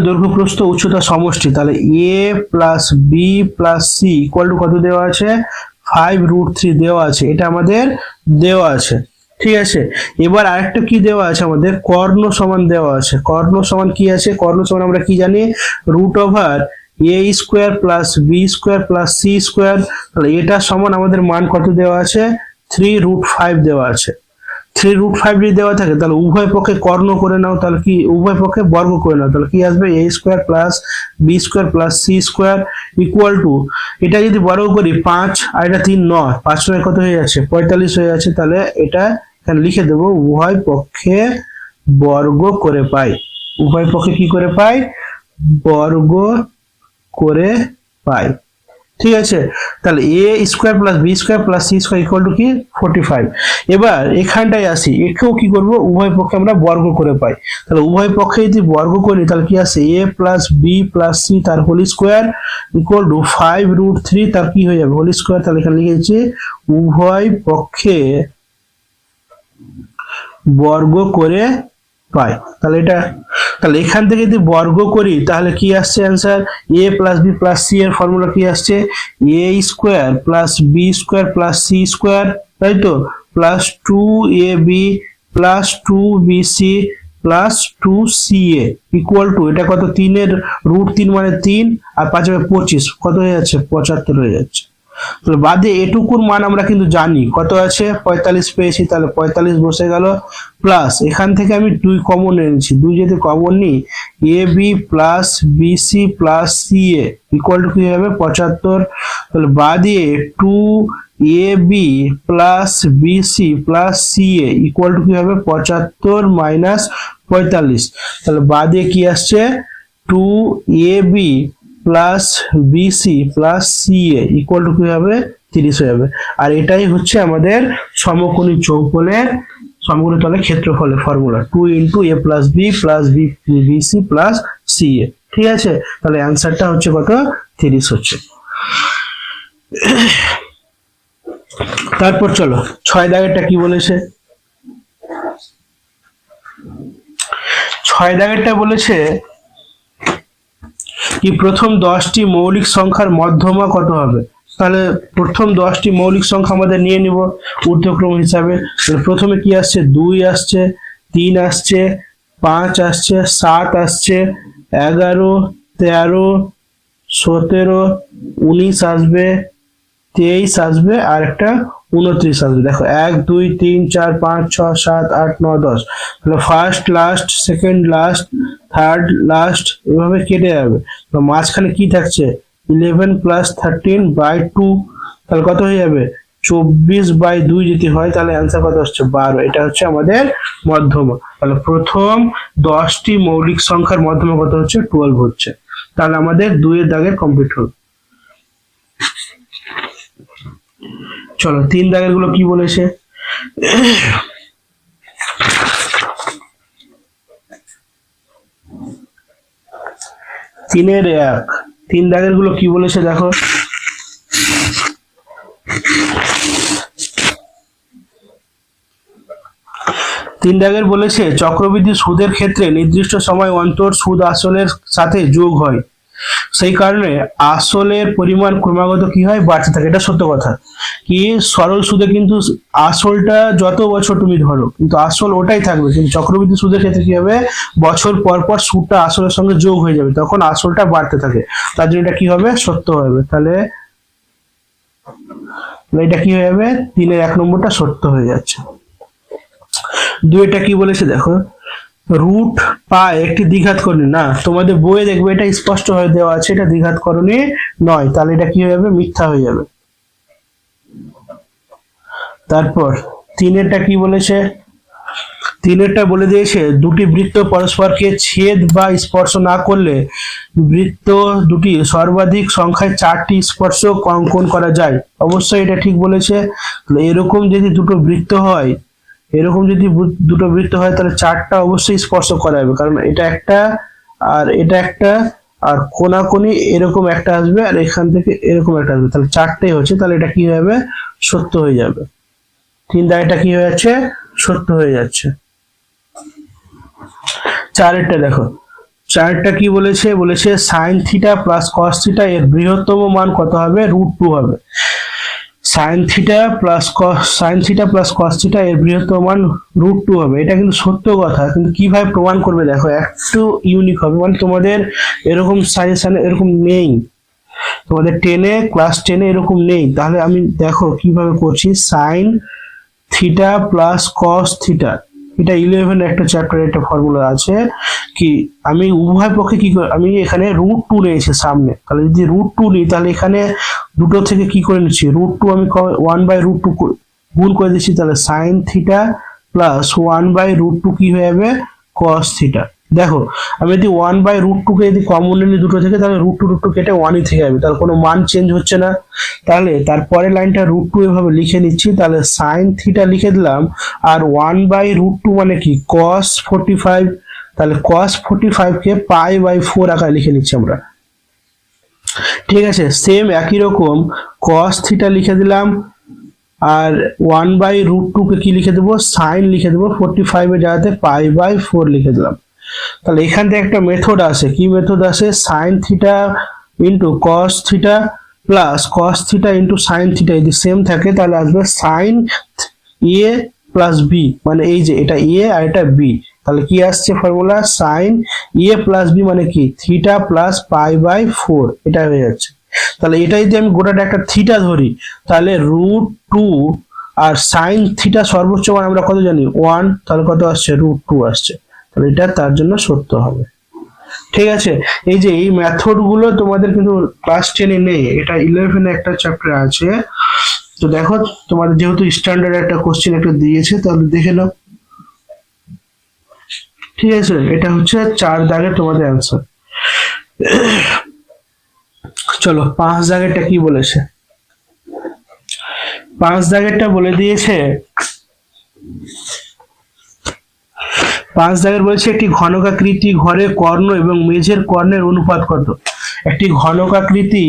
দৈর্ঘ্য প্রস্থ উচ্চতা সমষ্টি, তাহলে a plus B plus C equal to কত দেওয়া আছে 5√3 দেওয়া আছে, এটা আমাদের দেওয়া আছে। ঠিক আছে, এবার আরেকটা কি দেওয়া আছে আমাদের কর্ণ সমান দেওয়া আছে। কর্ণ সমান কি আছে, কর্ণ সমান আমরা কি জানি √a² plus b² plus c², তাহলে এটা সমান আমাদের মান কত দেওয়া আছে 3√5 দেওয়া আছে। 3√5 যদি দেওয়া থাকে তাহলে উভয় পক্ষে কর্ণ করে নাও, তাহলে কি উভয় পক্ষে বর্গ করে নাও, তাহলে কি আসবে a² plus b² plus c² equal to, এটা যদি বর্গ করি 5 আর এটা 3 9, 5 9 কত হয়ে যাচ্ছে 45 হয়ে যাচ্ছে। তাহলে এটা এখানে লিখে দেবো উভয় পক্ষে বর্গ করে পাই, উভয় পক্ষে কি করে পাই বর্গ করে পাই। ঠিক আছে, তাহলে a² plus b² plus c² equal to কি 45। এবার এখানটায় আসি, একেও কি করব উভয় পক্ষে আমরা বর্গ করে পাই, তাহলে উভয় পক্ষে যদি বর্গ করি তাহলে কি আসে a plus B plus C তার হোল স্কোয়ার ইকুয়াল টু 5√3 তার কি হয়ে যাবে হোল স্কোয়ার। তাহলে এখানে লিখেছি উভয় পক্ষে বর্গ করে পাই, তাহলে এটা, তাহলে এখান থেকে যদি বর্গ করি তাহলে কি আসছে answer a plus B plus C এর ফর্মুলা কি আসছে a² plus b² plus c², তাই তো, plus 2ab plus 2bc plus 2ca equal to, এটা কত 3 এর √3 মানে 3 আর 5 হবে 25, কত হয়ে যাচ্ছে 75 হয়ে যাচ্ছে। তাহলে বাদে এটুকুর মান আমরা কিন্তু জানি কত আছে, 45 পেয়েছি, তাহলে 45 বসে গেল, প্লাস এখান থেকে আমি 2 কমন এনেছি, 2 যদি কমন নিই, A B plus B C plus C A equal to কি হবে 75। তাহলে বাদে 2 A B plus B C plus C A equal to কি হবে 75 মাইনাস 45। তাহলে বাদে কি আসছে 2 A B plus B C plus C A equal to কি হবে 30 হয়ে যাবে। আর এটাই হচ্ছে আমাদের সমকোণী চৌকোণের সমকোণী তলের ক্ষেত্রফলের formula, 2 into A plus B plus B C plus C A. ঠিক আছে, তাহলে অ্যান্সারটা হচ্ছে কত 30 হচ্ছে। তারপর চলো 6 দাগেরটা কি বলেছে। 6 দাগেরটা বলেছে কি প্রথম 10টি মৌলিক সংখ্যার মধ্যমা কত হবে। তাহলে প্রথম 10টি মৌলিক সংখ্যা আমাদের নিয়ে নিব ঊর্ধ্বক্রম হিসাবে। তাহলে প্রথমে কি আসছে 2 আসছে, 3 আসছে, 5 আসছে, 7 আসছে, 11, 13, 17, 19 আসবে, 23 আসবে, আর একটা 29 আসবে। দেখো 1 2 3 4 5 6 7 8 9 10। তাহলে first last, second last, third last, এভাবে কেটে যাবে। তো মাঝখানে কি থাকছে 11 প্লাস 13 বাই 2, তাহলে কত হয়ে যাবে 24 বাই 2 যদি হয় তাহলে অ্যান্সার কত হচ্ছে 12। এটা হচ্ছে আমাদের মধ্যমা। তাহলে প্রথম 10টি মৌলিক সংখ্যার মধ্যমা কত হচ্ছে 12 হচ্ছে। তাহলে আমাদের 2 এর দাগের কমপ্লিট হল। চলো 3 দাগের গুলো কি বলেছে। 3 এর 1, 3 দাগের গুলো কি বলেছে দেখো। 3 দাগের বলেছে চক্রবৃদ্ধি সুদের ক্ষেত্রে নির্দিষ্ট সময় অন্তর সুদ আসলের সাথে যোগ হয়, সেই কারণে আসলের পরিমাণ ক্রমাগত কি হয় বাড়তে থাকে। এটা সত্য কথা। কি সরল সুদে কিন্তু আসলটা যত বছর তুমি ধরো কিন্তু আসল ওটাই থাকবে, কিন্তু চক্রবৃদ্ধি সুদের ক্ষেত্রে কি হবে বছর পর পর সুদটা আসলের সঙ্গে যোগ হয়ে যাবে, তখন আসলটা বাড়তে থাকে, তার জন্য এটা কি হবে সত্য হবে। তাহলে এটা কি হয়ে যাবে 3 এর 1 নম্বরটা সত্য হয়ে যাচ্ছে। 2 এটা কি বলেছে দেখো, রুট পাই একটি দ্বিঘাত করণী। না, তোমাদের বইয়ে দেখবে এটা স্পষ্ট হয়ে দেওয়া আছে এটা দ্বিঘাত করণী নয়, তাহলে এটা কি হয়ে যাবে মিথ্যা হয়ে যাবে। তারপর 3 এরটা কি বলেছে, 3 এরটা বলে দিয়েছে দুটি বৃত্ত পরস্পরকে ছেদ বা স্পর্শ না করলে বৃত্ত দুটি সর্বাধিক সংখ্যায় 4টি স্পর্শ অঙ্কন করা যায়। অবশ্যই এটা ঠিক বলেছে। এরকম যদি দুটো বৃত্ত হয়, এরকম যদি দুটো বৃত্ত হয় তাহলে 4টা অবশ্যই স্পর্শ করা যাবে, কারণ এটা একটা আর এটা একটা, আর কোনাকুনি এরকম একটা আসবে আর এখান থেকে এরকম একটা আসবে, তাহলে 4টাই হচ্ছে। তাহলে এটা কি হবে সত্য হয়ে যাবে। 3 দাগেরটা কি হয়ে যাচ্ছে সত্য হয়ে যাচ্ছে। 4 এরটা দেখো, 4 এরটা কি বলেছে, বলেছে sine theta plus cos theta এর বৃহত্তম মান কত হবে √2 হবে। Sine theta plus cos theta এর বৃহত্তম মান √2 হবে। এটা কিন্তু সত্য কথা, কিন্তু কিভাবে প্রমাণ করবে দেখো একটু ইউনিক হবে, মানে তোমাদের এরকম সাজেশনে এরকম নেই, তোমাদের ক্লাস 10 এরকম নেই। তাহলে আমি দেখো কিভাবে করছি, sine theta plus cos theta, এটা 11 একটা চ্যাপ্টারে একটা ফর্মুলা আছে। কি আমি উভয় পক্ষে কি আমি এখানে √2 নিয়েছি সামনে, তাহলে যদি √2 নিই তাহলে এখানে দুটো থেকে কি করে নিচ্ছি √2 আমি 1/√2 গুণ করে দিচ্ছি, তাহলে সাইন থিটা প্লাস 1/√2 কি হয়ে যাবে কস থিটা। দেখো আমি যদি 1/√2 কে যদি কমন নিই দুটো থেকে, তাহলে √2 কেটে 1ই থেকে যাবে, তার কোনো মান চেঞ্জ হচ্ছে না। তাহলে তারপরের লাইনটা √2 এভাবে লিখে নিচ্ছি, তাহলে সাইন থিটা লিখে দিলাম, আর 1/√2 মানে কি cos 45, তাহলে cos 45 কে π/4 আকারে লিখে নিচ্ছি আমরা। ঠিক আছে, সেম একই রকম cos থিটা লিখে দিলাম, আর 1/√2 কে কি লিখে দেবো সাইন লিখে দেবো 45 এর জায়গাতে π/4 লিখে দিলাম। তাহলে এখান থেকে একটা মেথড আসে, কি মেথড আসে, sine theta into cos theta plus cos theta into sine theta যদি সেম থাকে তাহলে আসবে সাইন এ প্লাস বি, মানে এই যে এটা এ আর এটা বি, তাহলে কি আসছে ফর্মুলা সাইন এ প্লাস বি মানে কি থিটা প্লাস π/4, এটা হয়ে যাচ্ছে। তাহলে এটা যদি আমি গোটাটা একটা থিটা ধরি, তাহলে √2 আর সাইন থিটা সর্বোচ্চ মান আমরা কত জানি 1, তাহলে কত আসছে √2 আসছে। তাহলে এটা তার জন্য সত্য হবে। ঠিক আছে, এই যে এই মেথড গুলো তোমাদের কিন্তু ক্লাস 10-এ নেই, এটা 11-এ একটা চ্যাপ্টার আছে। তো দেখো তোমাদের যেহেতু স্ট্যান্ডার্ড একটা কোশ্চেন একটা দিয়েছে, তাহলে দেখে নাও। ঠিক আছে, এটা হচ্ছে 4 দাগের তোমাদের অ্যান্সার। চলো 5 দাগেরটা কি বলেছে। 5 দাগেরটা বলে দিয়েছে, 5 দাগের বলেছে একটি ঘনকাকৃতি ঘরের কর্ণ এবং মেঝের কর্ণের অনুপাত কত। একটি ঘনকাকৃতি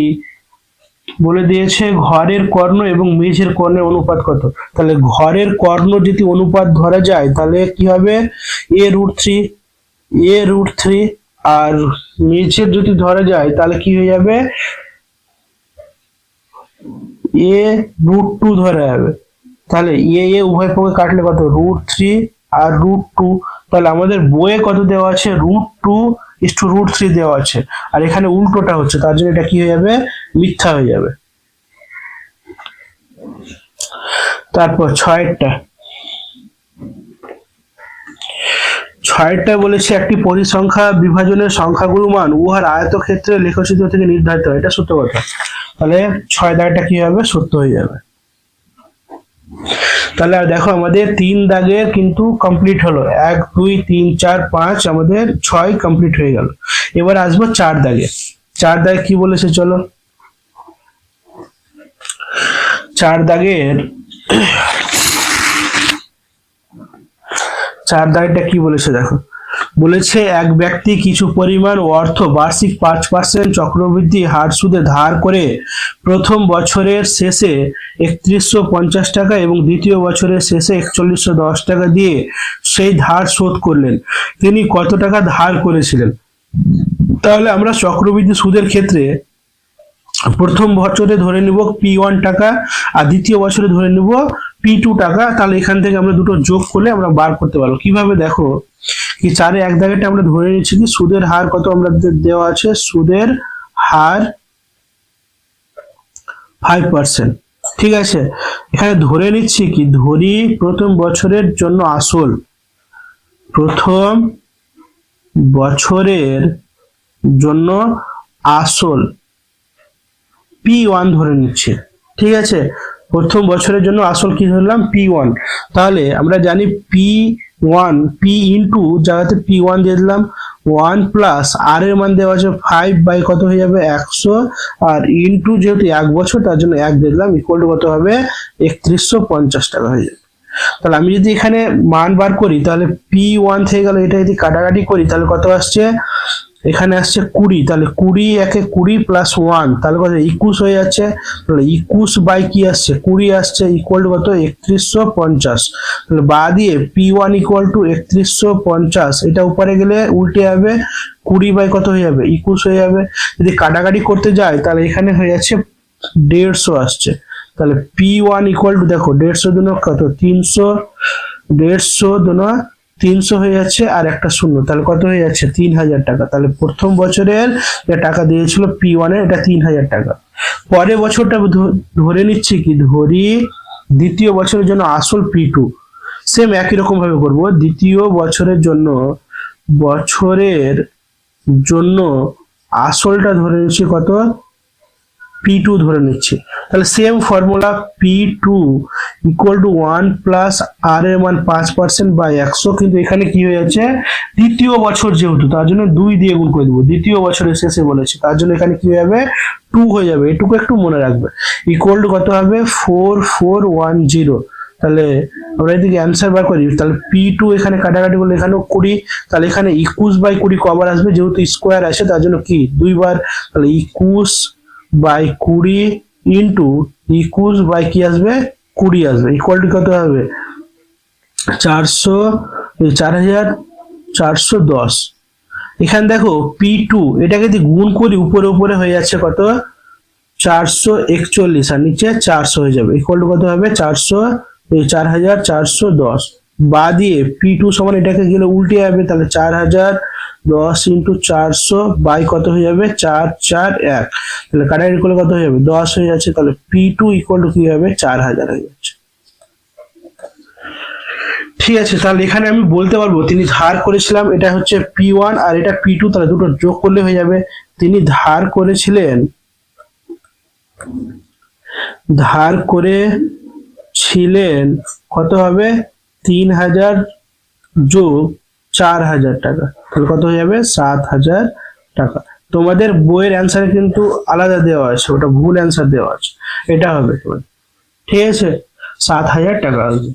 বলে দিয়েছে ঘরের কর্ণ এবং মেঝের কর্ণের অনুপাত কত। তাহলে ঘরের কর্ণ যদি অনুপাত ধরা যায় তাহলে কি হবে a√3 আর মেঝের যদি ধরা যায় তাহলে কি হয়ে যাবে a√2 ধরা যাবে। তাহলে এ উভয় পক্ষে কাটলে কত √3 আর √2। তাহলে আমাদের বইয়ে কত দেওয়া আছে √2:√3 দেওয়া আছে, আর এখানে উল্টোটা হচ্ছে, তার জন্য এটা কি হয়ে যাবে মিথ্যা হয়ে যাবে। তারপর 6টা বলেছে একটি পরিসংখ্যা বিভাজনের সংখ্যাগুলো মান উহার আয়তক্ষেত্রে লেখচিত্র থেকে নির্ধারিত হয়। এটা সত্য কথা। তাহলে 6 দাগটা কি হবে সত্য হয়ে যাবে। তাহলে আর দেখো আমাদের 3 দাগের কিন্তু কমপ্লিট হলো, 1 2 3 4 5 আমাদের 6 কমপ্লিট হয়ে গেল। এবার আসবো 4 দাগে। 4 দাগে কি বলেছে চলো। 4 দাগেরটা কি বলেছে দেখো। বলেছে এক ব্যক্তি কিছু পরিমাণ অর্থ বার্ষিক 5% চক্রবৃদ্ধি হার সুদে ধার করে প্রথম বছরের শেষে 3150 টাকা এবং দ্বিতীয় বছরের শেষে 4110 টাকা দিয়ে সেই ধার শোধ করলেন। তিনি কত টাকা ধার করেছিলেন? তাহলে আমরা চক্রবৃদ্ধি সুদের ক্ষেত্রে প্রথম বছরে ধরে নিব P1 টাকা আর দ্বিতীয় বছরে ধরে নিব P2 টাকা। তাহলে এখান থেকে আমরা দুটো যোগ করলে আমরা বার করতে পারবো। কিভাবে দেখো, কি 4 এক দাগেটা আমরা ধরে নিচ্ছি কি সুদের হার কত আমরা দেওয়া আছে, সুদের হার 5%। ঠিক আছে, এখানে ধরে নিচ্ছি কি ধরি প্রথম বছরের জন্য আসল, প্রথম বছরের জন্য আসল P1 ধরে নিচ্ছি। ঠিক আছে, প্রথম বছরের জন্য আসল কি ধরলাম P1। তাহলে আমরা জানি P1 P ইন্টু জায়গাতে P1 দিয়ে দিলাম 1 প্লাস আর এর মান দেওয়া আছে 5 বাই কত হয়ে যাবে 100, আর ইন্টু যেহেতু 1 বছর তার জন্য 1 দিয়ে দিলাম, ইকুয়াল টু কত হবে 3150 টাকা হয়ে যাবে। তাহলে আমি যদি এখানে মান বার করি তাহলে P1 থেকে গেল, এটা যদি কাটাকাটি করি তাহলে কত আসছে, এখানে আসছে 20। তাহলে 20 একে 20 প্লাস 1 তাহলে কত 21 হয়ে যাচ্ছে। তাহলে 21 বাই কি আসছে 20 আসছে, ইকুয়াল টু কত 3150। তাহলে বা দিয়ে P1 ইকুয়াল টু 3150, এটা উপরে গেলে উল্টে যাবে 20 বাই কত হয়ে যাবে 21 হয়ে যাবে। যদি কাটাকাটি করতে যায় তাহলে এখানে হয়ে যাচ্ছে 150 আসছে। তাহলে P1 ইকুয়াল টু দেখো 150 দুনো কত 300, 150 দুনো 300 হয়ে যাচ্ছে আর একটা শূন্য, তাহলে কত হয়ে যাচ্ছে 3000 টাকা। তাহলে প্রথম বছরের যে টাকা দিয়েছিল P1 এর এটা 3000 টাকা। পরের বছরটা ধরে নিচ্ছি কি ধরি দ্বিতীয় বছরের জন্য আসল P2, সেম একই রকম ভাবে করব। দ্বিতীয় বছরের জন্য আসলটা ধরে নিচ্ছি কত P2 ধরে নিচ্ছি। তাহলে same formula P2 equal to 1 plus R এর মান 5% বাই 100, কিন্তু এখানে কি হয়ে যাচ্ছে দ্বিতীয় বছর যেহেতু তার জন্য 2 দিয়ে গুণ করে দেবো, দ্বিতীয় বছরের শেষে বলেছে তার জন্য এখানে কি হয়ে যাবে 2 হয়ে যাবে। এটুকু একটু মনে রাখবে। ইকুয়াল টু কত হবে 4410। তাহলে আমরা এদিকে অ্যান্সার বার করি, তাহলে P2 এখানে কাটাকাটি করলে এখানেও 20, তাহলে এখানে 21 বাই 20 কবার আসবে, যেহেতু স্কোয়ার আসে তার জন্য কি 2 বার, তাহলে 21 বাই 20 ইন্টু 21 বাই কি আসবে 20 আসবে, ইকুয়াল টু কত হবে 4410। এখানে দেখো P2 এটাকে যদি গুণ করি উপরে উপরে হয়ে যাচ্ছে কত 441 আর নিচে 400 হয়ে যাবে, ইকুয়াল টু কত হবে 4410। বা দিয়ে P2 সমান এটাকে গেলে উল্টে যাবে, তাহলে 10 ইন্টু 400 বাই কত হয়ে যাবে 441, তাহলে কাটাকাটি করলে কত হয়ে যাবে 10 হয়ে যাচ্ছে, তাহলে P2 ইকুয়াল টু কি হবে 4000 হয়ে যাচ্ছে। ঠিক আছে, তাহলে এখানে আমি বলতে পারবো তিনি ধার করেছিলাম, এটা হচ্ছে P1 আর এটা P2, তাহলে দুটো যোগ করলে হয়ে যাবে তিনি ধার করেছিলেন কত হবে 3000 যোগ 4000 টাকা, তাহলে কত হয়ে যাবে 7000 টাকা। তোমাদের বইয়ের অ্যান্সারে কিন্তু আলাদা দেওয়া আছে, ওটা ভুল অ্যান্সার দেওয়া আছে, এটা হবে তোমার। ঠিক আছে, 7000 টাকা আসবে।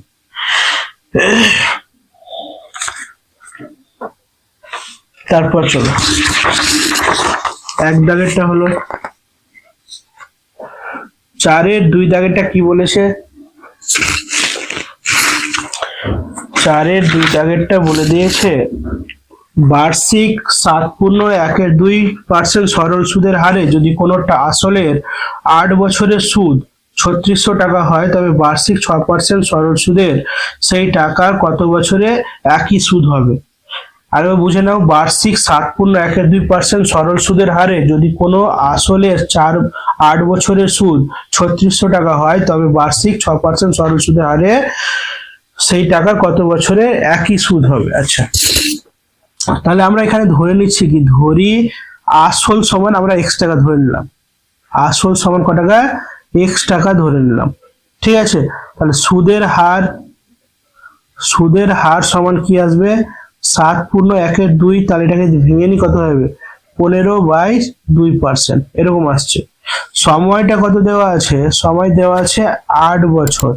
তারপর চলো এক দাগেরটা হলো 4-এর 2 দাগেরটা কি বলেছে, 4-এর 2 দাগেরটা বলে দিয়েছে বার্ষিক 7.12% সরল সুদের হারে যদি কোনোটা আসলের 8 বছরের সুদ 3600 টাকা হয়, তবে বার্ষিক 6% সরল সুদের সেই টাকার কত বছরে একই সুদ হবে। আরো বুঝে নাও, বার্ষিক 7.12% সরল সুদের হারে যদি কোনো আসলের 8 বছরের সুদ 3600 টাকা হয়, তবে বার্ষিক 6% সরল সুদের হারে সেই টাকার কত বছরে একই সুদ হবে। আচ্ছা, তাহলে আমরা এখানে ধরে নিচ্ছি কি, ধরি আসল সমান আমরা x টাকা ধরে নিলাম, আসল সমান কত টাকা x টাকা ধরে নিলাম। ঠিক আছে, তাহলে সুদের হার সমান কি আসবে 7.12, তাহলে এটাকে ভেঙে নি কত হবে 15/2%, এরকম আসছে। সময়টা কত দেওয়া আছে, সময় দেওয়া আছে 8 বছর।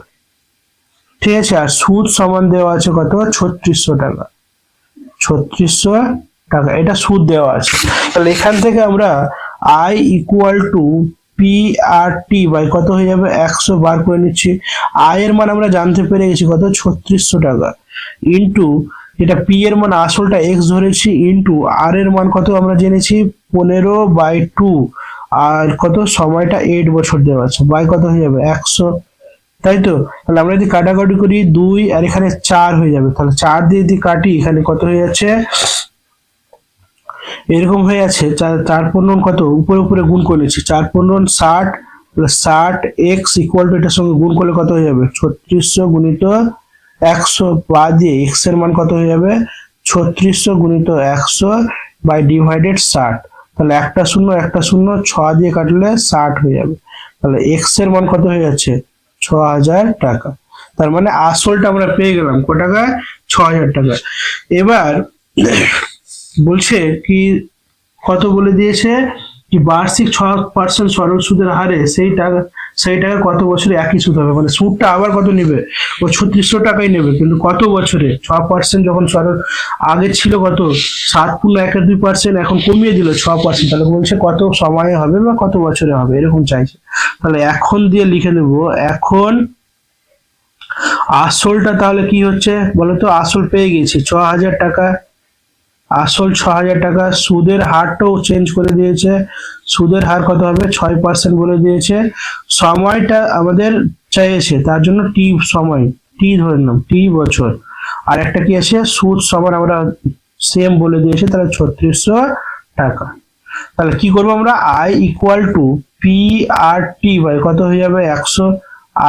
ঠিক আছে, আর সুদ সমান দেওয়া আছে কত 3600 টাকা, 3600 টাকা এটা সুদ দেওয়া আছে। তাহলে এখান থেকে আমরা I equal to PRT by কত হয়ে যাবে 100 বার করে নিচ্ছি। I এর মান আমরা জানতে পেরে গেছি কত 3600 টাকা, ইন্টু যেটা P এর মান আসলটা x ধরেছি, ইন্টু R এর মান কত আমরা জেনেছি 15/2, আর কত সময়টা 8 বছর দেওয়া আছে, বাই কত হয়ে যাবে 100, তাই তো। তাহলে আমরা যদি কাটাকাটি করি 2 আর এখানে 4 হয়ে যাবে, তাহলে 4 দিয়ে যদি কাটি এখানে কত হয়ে যাচ্ছে এরকম হয়ে যাচ্ছে 4 কত উপরে উপরে গুণ করে নিচ্ছি, 4 60, 60x ইকুয়াল টু এটার সঙ্গে গুণ করলে কত হয়ে যাবে 3600 গুণিত 100 বাদ দিয়ে x এর মান কত হয়ে যাবে 3600 গুণিত 100 বাই ডিভাইডেড 60, তাহলে একটা শূন্য 6 দিয়ে কাটলে 60 হয়ে যাবে, তাহলে x এর মান কত হয়ে যাচ্ছে 6000 টাকা। তার মানে আসলটা আমরা পেয়ে গেলাম কত টাকা 6000 টাকা। এবার বলছে কি কত বলে দিয়েছে কি বার্ষিক 6% সরল সুদের হারে সেই টাকা কত বছরে একই সুদ হবে, মানে সুদটা আবার কত নেবে ও 3600 টাকাই নেবে, কিন্তু কত বছরে 6% যখন সরল আগে ছিল কত 7.12%, এখন কমিয়ে দিল 6%, তাহলে বলছে কত সময়ে হবে বা কত বছরে হবে এরকম চাইছে। তাহলে এখন দিয়ে লিখে দেব, এখন আসলটা তাহলে কি হচ্ছে বলতো, আসল পেয়ে গেছি 6000 টাকা, আসল 6000 টাকা, সুদের হারটাও চেঞ্জ করে দিয়েছে, সুদের হার কত হবে 6% বলে দিয়েছে, সময়টা আমাদের চাইছে তার জন্য টি সময় টি ধরে নিলাম টি বছর, আর একটা কি আছে সুদ সমান আমরা সেম বলে দিয়েছে, তাহলে 3600 টাকা। তাহলে কি করবো আমরা I equal to PRT by কত হয়ে যাবে 100,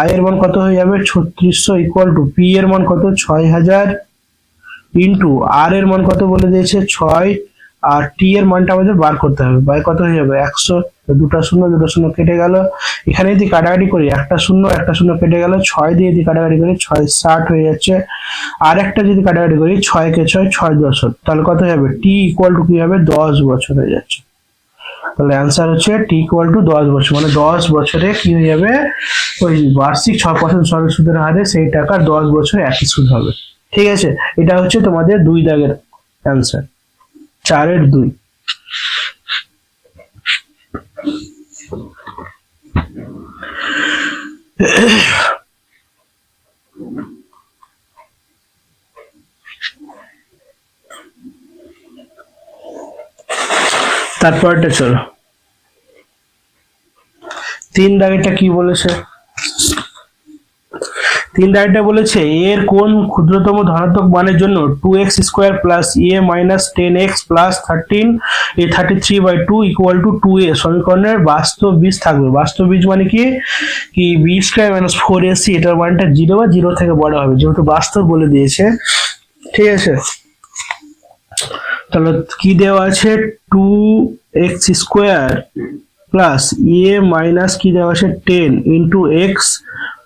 I এর মান কত হয়ে যাবে 3600 ইকুয়াল টু P এর মান কত 6000 ইন্টু R এর মান কত বলে দিয়েছে 6, আর T এর মানটা আমাদের বার করতে হবে, বাই কত হয়ে যাবে 100, দুটো শূন্য কেটে গেল, এখানে যদি কাটাকাটি করি একটা শূন্য কেটে গেল, 6 দিয়ে যদি কাটাকাটি করি 6 60 হয়ে যাচ্ছে, আর একটা যদি কাটাকাটি করি 6 কে 6 6 10, তাহলে কত হয়ে যাবে T ইকুয়াল টু কি হবে 10 বছর হয়ে যাচ্ছে। তাহলে অ্যান্সার হচ্ছে T ইকুয়াল টু 10 বছর, মানে 10 বছরে কি হয়ে যাবে ওই বার্ষিক 6% সরল সুদের হারে সেই টাকার 10 বছরে একই সুদ হবে। ঠিক আছে, এটা হচ্ছে তোমাদের 2 দাগের অ্যান্সার, 4-এর 2। তারপরটা চলো 3 দাগেরটা কি বলেছে, 3 বলেছে এর কোন ক্ষুদ্রতম ধনাত্মক মানের জন্য 2x² plus a minus 10x plus 33/2 equal to 2a সমীকরণের বাস্তব বীজ থাকবে। বাস্তব বীজ মানে কি b² মাইনাস 4ac, এটার মানটা 0 বা 0 থেকে বড় হবে, যেহেতু বাস্তব বলে দিয়েছে। ঠিক আছে, তাহলে কি দেওয়া আছে 2x² প্লাস a মাইনাস কি দেওয়া আছে 10 into x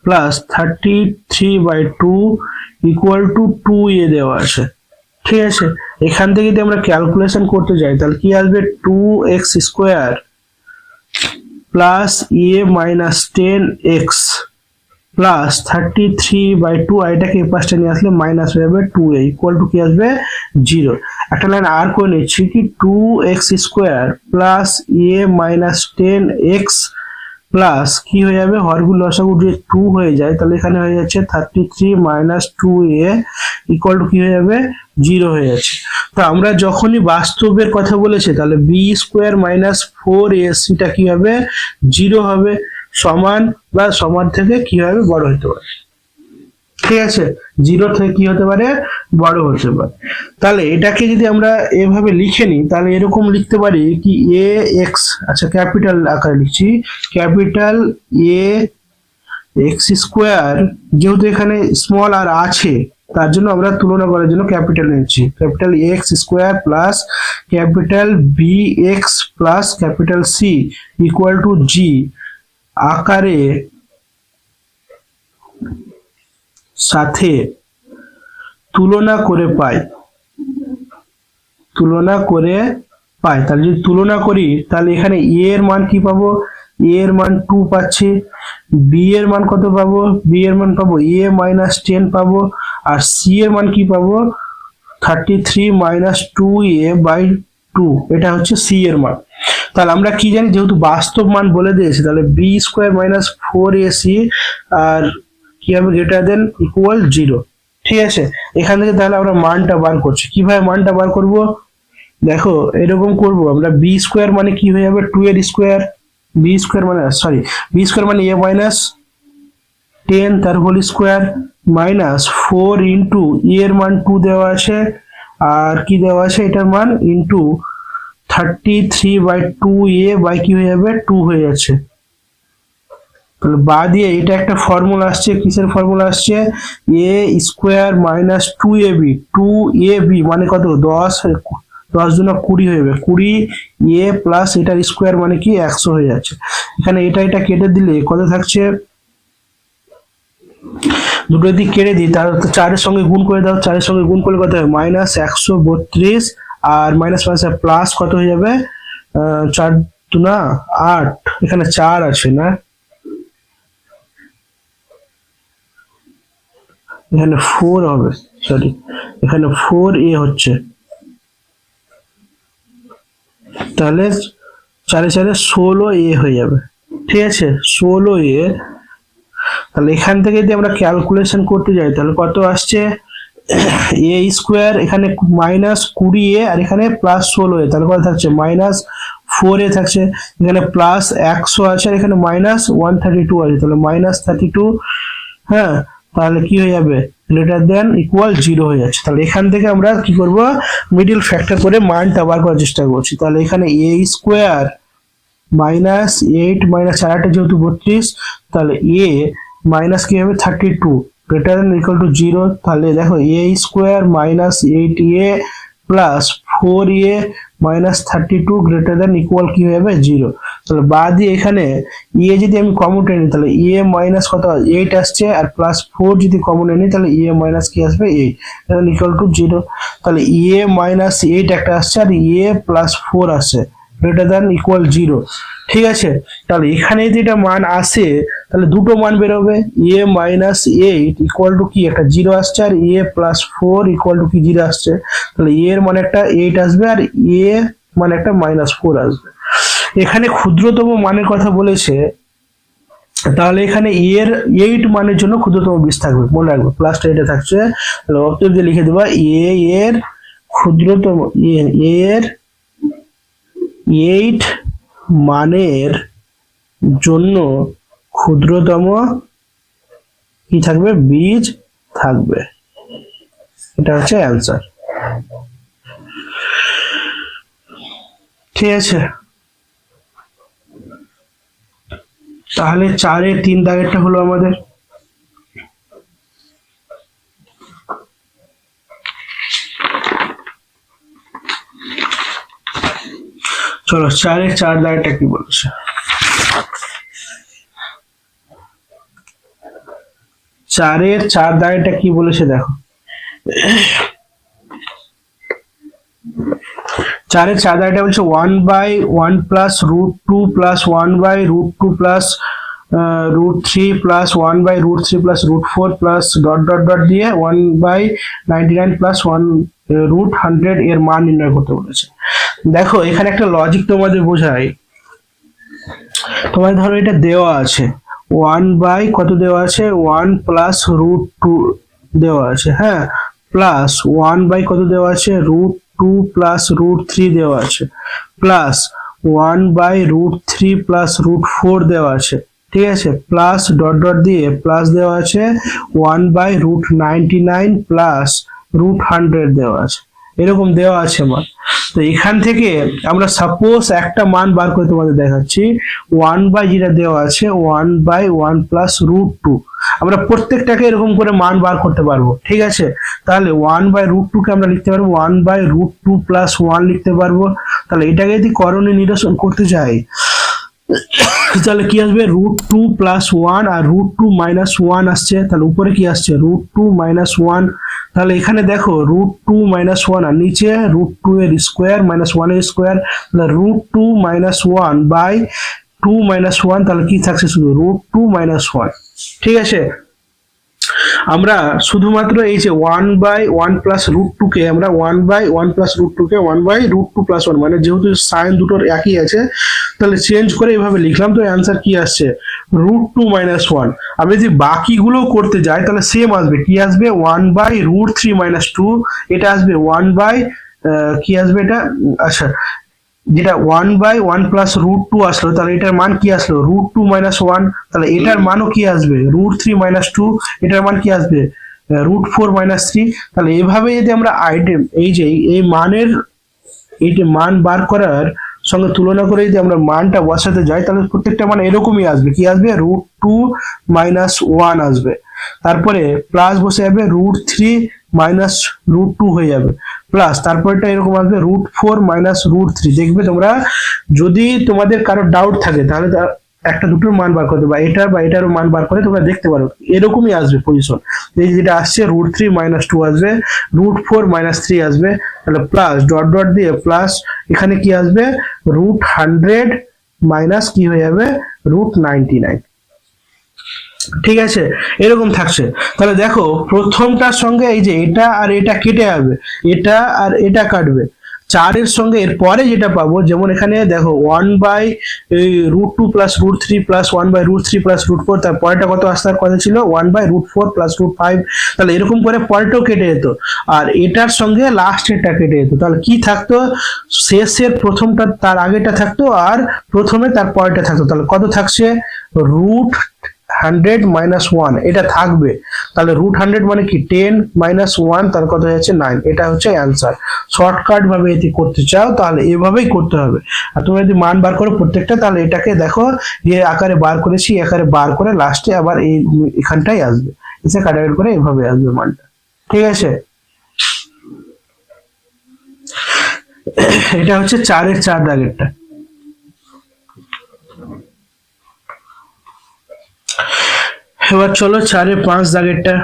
plus 33/2 equal to 2a দেওয়া আছে। ঠিক আছে, এখান থেকে যদি আমরা ক্যালকুলেশন করতে যাই তাহলে কি আসবে 2x² plus a minus 10x plus 33/2, এটাকে এই পাশটা নিয়ে আসলে মাইনাস হয়ে যাবে 2a ইকুয়াল টু কি আসবে 0। একটা লাইন আর করে নিচ্ছি কি 2x² plus a minus 10x plus কি হয়ে যাবে হরগুলো লসাগু যদি 2 হয়ে যায় তাহলে এখানে হয়ে যাচ্ছে 33 মাইনাস 2a ইকুয়াল টু কি হয়ে যাবে 0 হয়ে যাচ্ছে। তো আমরা যখনই বাস্তবের কথা বলেছি তাহলে b² মাইনাস 4ac টা কি হবে 0 হবে, সমান বা সমান থেকে কি হবে বড় হতে পারে। ঠিক আছে, 0 থেকে কি হতে পারে বড় হতে পারে। তাহলে এটাকে যদি আমরা এভাবে লিখে নিই তাহলে এরকম লিখতে পারি কি ax, আচ্ছা ক্যাপিটাল আকারে লিখছি, ক্যাপিটাল ax², যেহেতু এখানে স্মল আর আছে তার জন্য আমরা তুলনা করার জন্য ক্যাপিটাল নিচ্ছি, capital ax² plus capital bx plus capital c equal to g আকারে সাথে তুলনা করে পাই, তাহলে যদি তুলনা করি তাহলে এখানে a এর মান কি পাবো, a এর মান 2 পাচ্ছি, b এর মান কত পাবো, b এর মান পাবো a মাইনাস 10 পাবো, আর c এর মান কি পাবো 33 মাইনাস 2a/2, এটা হচ্ছে c এর মান। তাহলে আমরা কি জানি যেহেতু বাস্তব মান বলে দিয়েছে তাহলে b² মাইনাস 4ac আর কি হবে গ্রেটার দেন ইকুয়াল 0। ঠিক আছে, এখান থেকে তাহলে আমরা মানটা বার করছি। কিভাবে মানটা বার করব, দেখো এরকম করব আমরা, b² মানে কি হয়ে যাবে 2 এর স্কয়ার, b² মানে b² মানে a মাইনাস 10 তার হোল স্কয়ার মাইনাস 4 ইন্টু এর মান 2 দেওয়া আছে আর কি দেওয়া আছে এটার মান ইন্টু 33/2a বাই কি হয়ে যাবে 2 হয়ে যাচ্ছে। তাহলে বা দিয়ে এটা একটা ফর্মুলা আসছে, কিসের ফর্মুলা আসছে a² মাইনাস 2ab মানে কত 10 গুণ 20 হয়ে যাবে 20a প্লাস এটার স্কয়ার মানে কি 100 হয়ে যাচ্ছে। এখানে এটা কেটে দিলে কত থাকছে, দুটো দিক কেটে দিই তার 4 এর সঙ্গে গুণ করে দাও, 4 এর সঙ্গে গুণ করলে কত হবে মাইনাস 132 আর মাইনাস প্লাস কত হয়ে যাবে 4 2 8, এখানে 4 আছে না, এখানে 4 হবে, সরি এখানে 4a হচ্ছে, তাহলে 4 4 16a হয়ে যাবে। ঠিক আছে 16a, তাহলে এখান থেকে যদি আমরা ক্যালকুলেশন করতে যাই তাহলে কত আসছে a² এখানে মাইনাস 20a আর এখানে প্লাস 16a, তাহলে কত থাকছে মাইনাস 4a থাকছে, এখানে প্লাস 100 আছে আর এখানে মাইনাস 132 আছে, তাহলে মাইনাস 32, হ্যাঁ তাহলে কি হয়ে যাবে গ্রেটার দেন ইকুয়াল 0 হয়ে যাচ্ছে। তাহলে এখান থেকে আমরা কি করব মিডল ফ্যাক্টর করে মানটা বার করার চেষ্টা করছি। তাহলে এখানে a² মাইনাস 8 মাইনাস 4টা যেহেতু 32, তাহলে a মাইনাস কি হবে 32 গ্রেটার দেন ইকুয়াল টু 0। তাহলে দেখো a² minus 8a plus 4a minus 32 greater than equal কি হয়ে যাবে 0। তাহলে বাদ দিয়ে এখানে a যদি আমি কমন নিই তাহলে a মাইনাস কত 8 আসছে আর প্লাস 4 যদি কমন নিই তাহলে a মাইনাস কি আসবে 8 তাহলে ইকুয়াল টু 0। তাহলে a মাইনাস 8 একটা আসছে আর a প্লাস 4 আসছে গ্রেটার দেন ইকুয়াল 0। ঠিক আছে, তাহলে এখানে যদি এটা মান আসে তাহলে দুটো মান বের হবে, a মাইনাস 8 ইকুয়াল টু কি একটা 0 আসছে আর a প্লাস 4 ইকুয়াল টু কি 0 আসছে, তাহলে a এর মানে একটা 8 আসবে আর a মানে একটা মাইনাস 4 আসবে। এখানে ক্ষুদ্রতম মানের কথা বলেছে, তাহলে এখানে এর 8 মানের জন্য ক্ষুদ্রতম বীজ থাকবে, মনে রাখবে প্লাসটা এটা থাকছে, তাহলে অতএব দিয়ে লিখে দেবা a এর ক্ষুদ্রতম এর 8 মানের জন্য ক্ষুদ্রতম কি থাকবে, বীজ থাকবে। এটা হচ্ছে অ্যান্সার। ঠিক আছে, তাহলে 4-এর 3 দাগেরটা হলো আমাদের। চলো 4-এর 4 দাগেরটা কি বলছে। 4-এর 4 দাগেরটা কি বলেছে দেখো। 4-এর 4 দাগেরটা বলছে 1/1 plus √2 plus 1/√2 plus √3 plus 1/√3 plus √4 plus dot dot dot দিয়ে 1/99 প্লাস 1/100 এর মান নির্ণয় করতে বলেছে। দেখো এখানে একটা লজিক তোমাদের বোঝাই। তোমাদের ধরো এটা দেওয়া আছে 1 কত দেওয়া আছে, 1 প্লাস √2 দেওয়া আছে, হ্যাঁ, প্লাস 1 কত দেওয়া আছে, √2 প্লাস √3 দেওয়া আছে, প্লাস 1/√3 প্লাস √4 দেওয়া আছে। ঠিক আছে, প্লাস ডট ডট দিয়ে প্লাস দেওয়া আছে 1/√99 প্লাস √100 দেওয়া আছে, এরকম দেওয়া আছে মান। তো এখান থেকে আমরা সাপোজ একটা মান বার করে তোমাদের দেখাচ্ছি। 1 যেটা দেওয়া আছে 1/1 প্লাস √2, আমরা প্রত্যেকটাকে এরকম করে মান বার করতে পারবো। ঠিক আছে, তাহলে 1/√2 কে আমরা লিখতে পারবো 1/√2 প্লাস 1 লিখতে পারবো। তাহলে এটাকে যদি করণীয় নিরসন করতে চাই তাহলে কি আসবে, √2 প্লাস 1 আর √2 মাইনাস 1 আসছে, তাহলে উপরে কি আসছে, √2 মাইনাস 1। তাহলে এখানে দেখো √2 মাইনাস 1 আর নিচে √2 এর স্কোয়ার মাইনাস 1 এর স্কোয়ার, তাহলে √2 মাইনাস 1 বাই 2 মাইনাস 1, তাহলে কি থাকছে শুধু √2 মাইনাস 1। ঠিক আছে, আমরা শুধুমাত্র এই যে 1/1 প্লাস √2 কে আমরা 1/1 প্লাস √2 কে 1/√2 প্লাস 1, মানে যেহেতু সাইন দুটোর একই আছে তাহলে চেঞ্জ করে এভাবে লিখলাম। তো অ্যান্সার কি আসছে, √2 মাইনাস 1। আমি যদি বাকিগুলো করতে যাই তাহলে সেম আসবে, কি আসবে 1/√3 মাইনাস 2, এটা আসবে 1 কি আসবে এটা, আচ্ছা যেটা 1/1 প্লাস √2 আসলো, তাহলে এটার মান কি আসলো, √2 মাইনাস 1, তাহলে এটার মানও কি আসবে √3 মাইনাস 2, এটার মান কি আসবে √4 মাইনাস 3। তাহলে এভাবে যদি আমরা আইটেম এই যে এই মানের এই যে মান বার করার সঙ্গে তুলনা করে যদি আমরা মানটা বসাতে যাই তাহলে প্রত্যেকটা মান এরকমই আসবে, কি আসবে √2 মাইনাস 1 আসবে, তারপরে প্লাস বসে যাবে √3 মাইনাস √2 হয়ে যাবে, প্লাস তারপরটা এরকম আসবে √4 মাইনাস √3। দেখবে তোমরা যদি তোমাদের কারো ডাউট থাকে তাহলে একটা দুটোর মান বার করতে বা এটারও মান বার করে তোমরা দেখতে পারো, এরকমই আসবে পজিশন। এই যেটা আসছে √3 মাইনাস 2 আসবে, √4 মাইনাস 3 আসবে, তাহলে প্লাস ডট ডট দিয়ে প্লাস এখানে কি আসবে √100 মাইনাস কি হয়ে যাবে √99। ঠিক আছে, এরকম থাকছে। তাহলে দেখো প্রথমটার সঙ্গে এই যে এটা আর এটা কেটে যাবে, এটা আর এটা কাটবে, 4-এর সঙ্গে এর পরে যেটা পাবো, যেমন এখানে দেখো 1/√2 প্লাস √3 প্লাস 1/√3 প্লাস √4, তার পরেটা কত আসার কথা ছিল 1/√4 প্লাস √5, তাহলে এরকম করে পরেটাও কেটে যেত আর এটার সঙ্গে লাস্টেরটা কেটে যেত। তাহলে কি থাকতো, শেষের প্রথমটা তার আগেটা থাকতো আর প্রথমে তার পরেটা থাকতো, তাহলে কত থাকছে √100 মাইনাস 1 এটা থাকবে। তাহলে √100 মানে কি 10 মাইনাস 1, তার কত হচ্ছে 9। এটা হচ্ছে অ্যান্সার। শর্টকাট ভাবে এটি করতে চাও তাহলে এভাবেই করতে হবে। আর তুমি যদি মান বার করো প্রত্যেকটা, তাহলে এটাকে দেখো যে আকারে বার করেছি, আকারে বার করে লাস্টে আবার এই এখানটাই আসবে, এসে কাটাকাটি করে এভাবে আসবে মানটা। ঠিক আছে, এটা হচ্ছে 4-এর 4 দাগেরটা। এবার চলো 4-এর 5 দাগেরটা।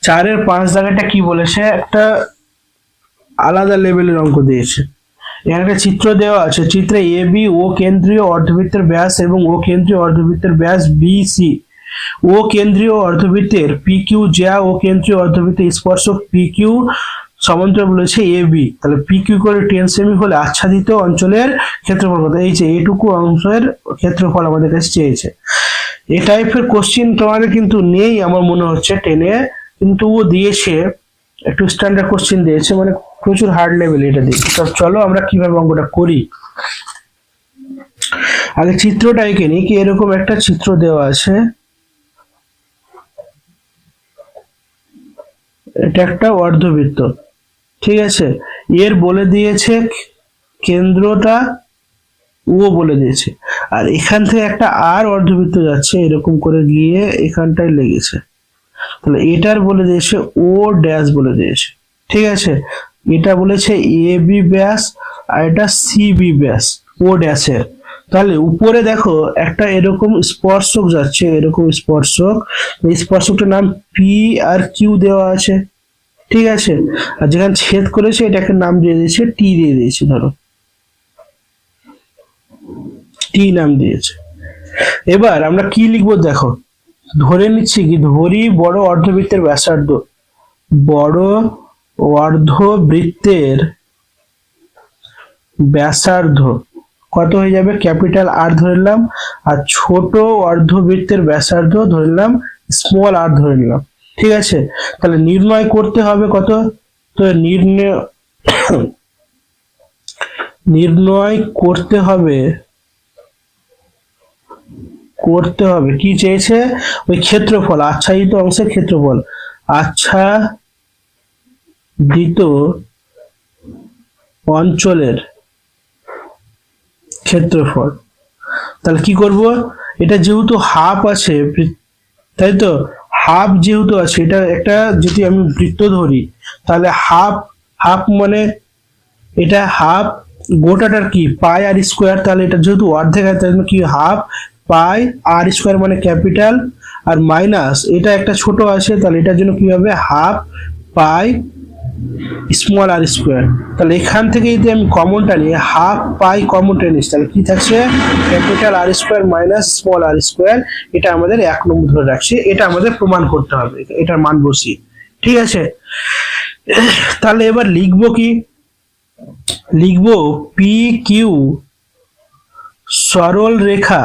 4-এর 5 দাগেরটা কি বলেছে, একটা আলাদা লেভেলের অঙ্ক দিয়েছে। এখানে একটা চিত্র দেওয়া আছে, চিত্রে এ বি ও কেন্দ্রীয় অর্ধবৃত্তের ব্যাস এবং ও কেন্দ্রীয় অর্ধবৃত্তের ব্যাস বিসি, ও কেন্দ্রীয় অর্ধবৃত্তের পি কিউ যা ও কেন্দ্রীয় অর্ধবৃত্তের স্পর্শক পি কিউ সমান্তরাল বলেছে এ বি। তাহলে পি কিউ করে 10 সেমি হলে আচ্ছাদিত অঞ্চলের ক্ষেত্রফল কত, এই যে এইটুকু অংশের ক্ষেত্রফল আমাদের কাছে চেয়েছে। এই টাইপের কোশ্চিন তোমাদের কিন্তু নেই আমার মনে হচ্ছে 10-এ, কিন্তু ও দিয়েছে একটু স্ট্যান্ডার্ড কোশ্চিন দিয়েছে, মানে প্রচুর হার্ড লেভেল এটা দিয়েছে। তো চলো আমরা কিভাবে অঙ্কটা করি। আগে চিত্রটা এঁকে নিই, কি এরকম একটা চিত্র দেওয়া আছে, এটা একটা অর্ধবৃত্ত, ঠিক আছে, এর বলে দিয়েছে কেন্দ্রটা ও বলে দিয়েছে, আর এখান থেকে একটা আর অর্ধবৃত্ত যাচ্ছে এরকম করে গিয়ে এখানটায় লেগেছে, তাহলে এটার বলে দিয়েছে ও ড্যাশ বলে দিয়েছে, ঠিক আছে, এটা বলেছে এ বি ব্যাস আর এটা সি বি ব্যাস ও ড্যাশের। তাহলে উপরে দেখো একটা এরকম স্পর্শক যাচ্ছে, এরকম স্পর্শক, এই স্পর্শকটার নাম পি আর কিউ দেওয়া আছে, ঠিক আছে, আর যেখানে ছেদ করেছে এটাকে নাম দিয়ে দিয়েছে টি দিয়ে দিয়েছে, ধরো টি নাম দিয়েছে। এবার আমরা কি লিখবো দেখো, ধরে নিচ্ছি কি, ধরি বড় অর্ধবৃত্তের ব্যাসার্ধ, বড় অর্ধবৃত্তের ব্যাসার্ধ কত হয়ে যাবে, ক্যাপিটাল আর ধরলাম, আর ছোট অর্ধবৃত্তের ব্যাসার্ধ ধরলাম স্মল আর ধরে নিলাম, ঠিক আছে। তাহলে নির্ণয় করতে হবে কত, তো নির্ণয় করতে হবে কি চেয়েছে, ওই ক্ষেত্রফল, আচ্ছাদিত অংশের ক্ষেত্রফল, আচ্ছাদিত অঞ্চলের ক্ষেত্রফল। তাহলে কি করব, এটা যেহেতু হাফ আছে, তাই তো, হাফ যেহেতু আছে, এটা একটা যদি আমি বৃত্ত ধরি, তাহলে হাফ হাফ মানে এটা হাফ, গোটাটার কি পাই আর স্কোয়ার, তাহলে এটা যেহেতু অর্ধেক আছে তাহলে কি হাফ পাই আর স্কোয়ার মানে ক্যাপিটাল, আর মাইনাস এটা একটা ছোট আছে, তাহলে এটার জন্য কি হবে হাফ পাই স্মল আর স্কোয়ার। তাহলে এখান থেকে যদি আমি কমনটা নিই, হাফ পাই কমনটা নিস, তাহলে কি থাকছে, capital R square minus small R square, এটা আমাদের 1 নম্বর ধরে রাখছি, এটা আমাদের প্রমাণ করতে হবে, এটার মান বসিয়ে, ঠিক আছে। তাহলে এবার লিখবো কি, লিখবো পি কিউ সরল রেখা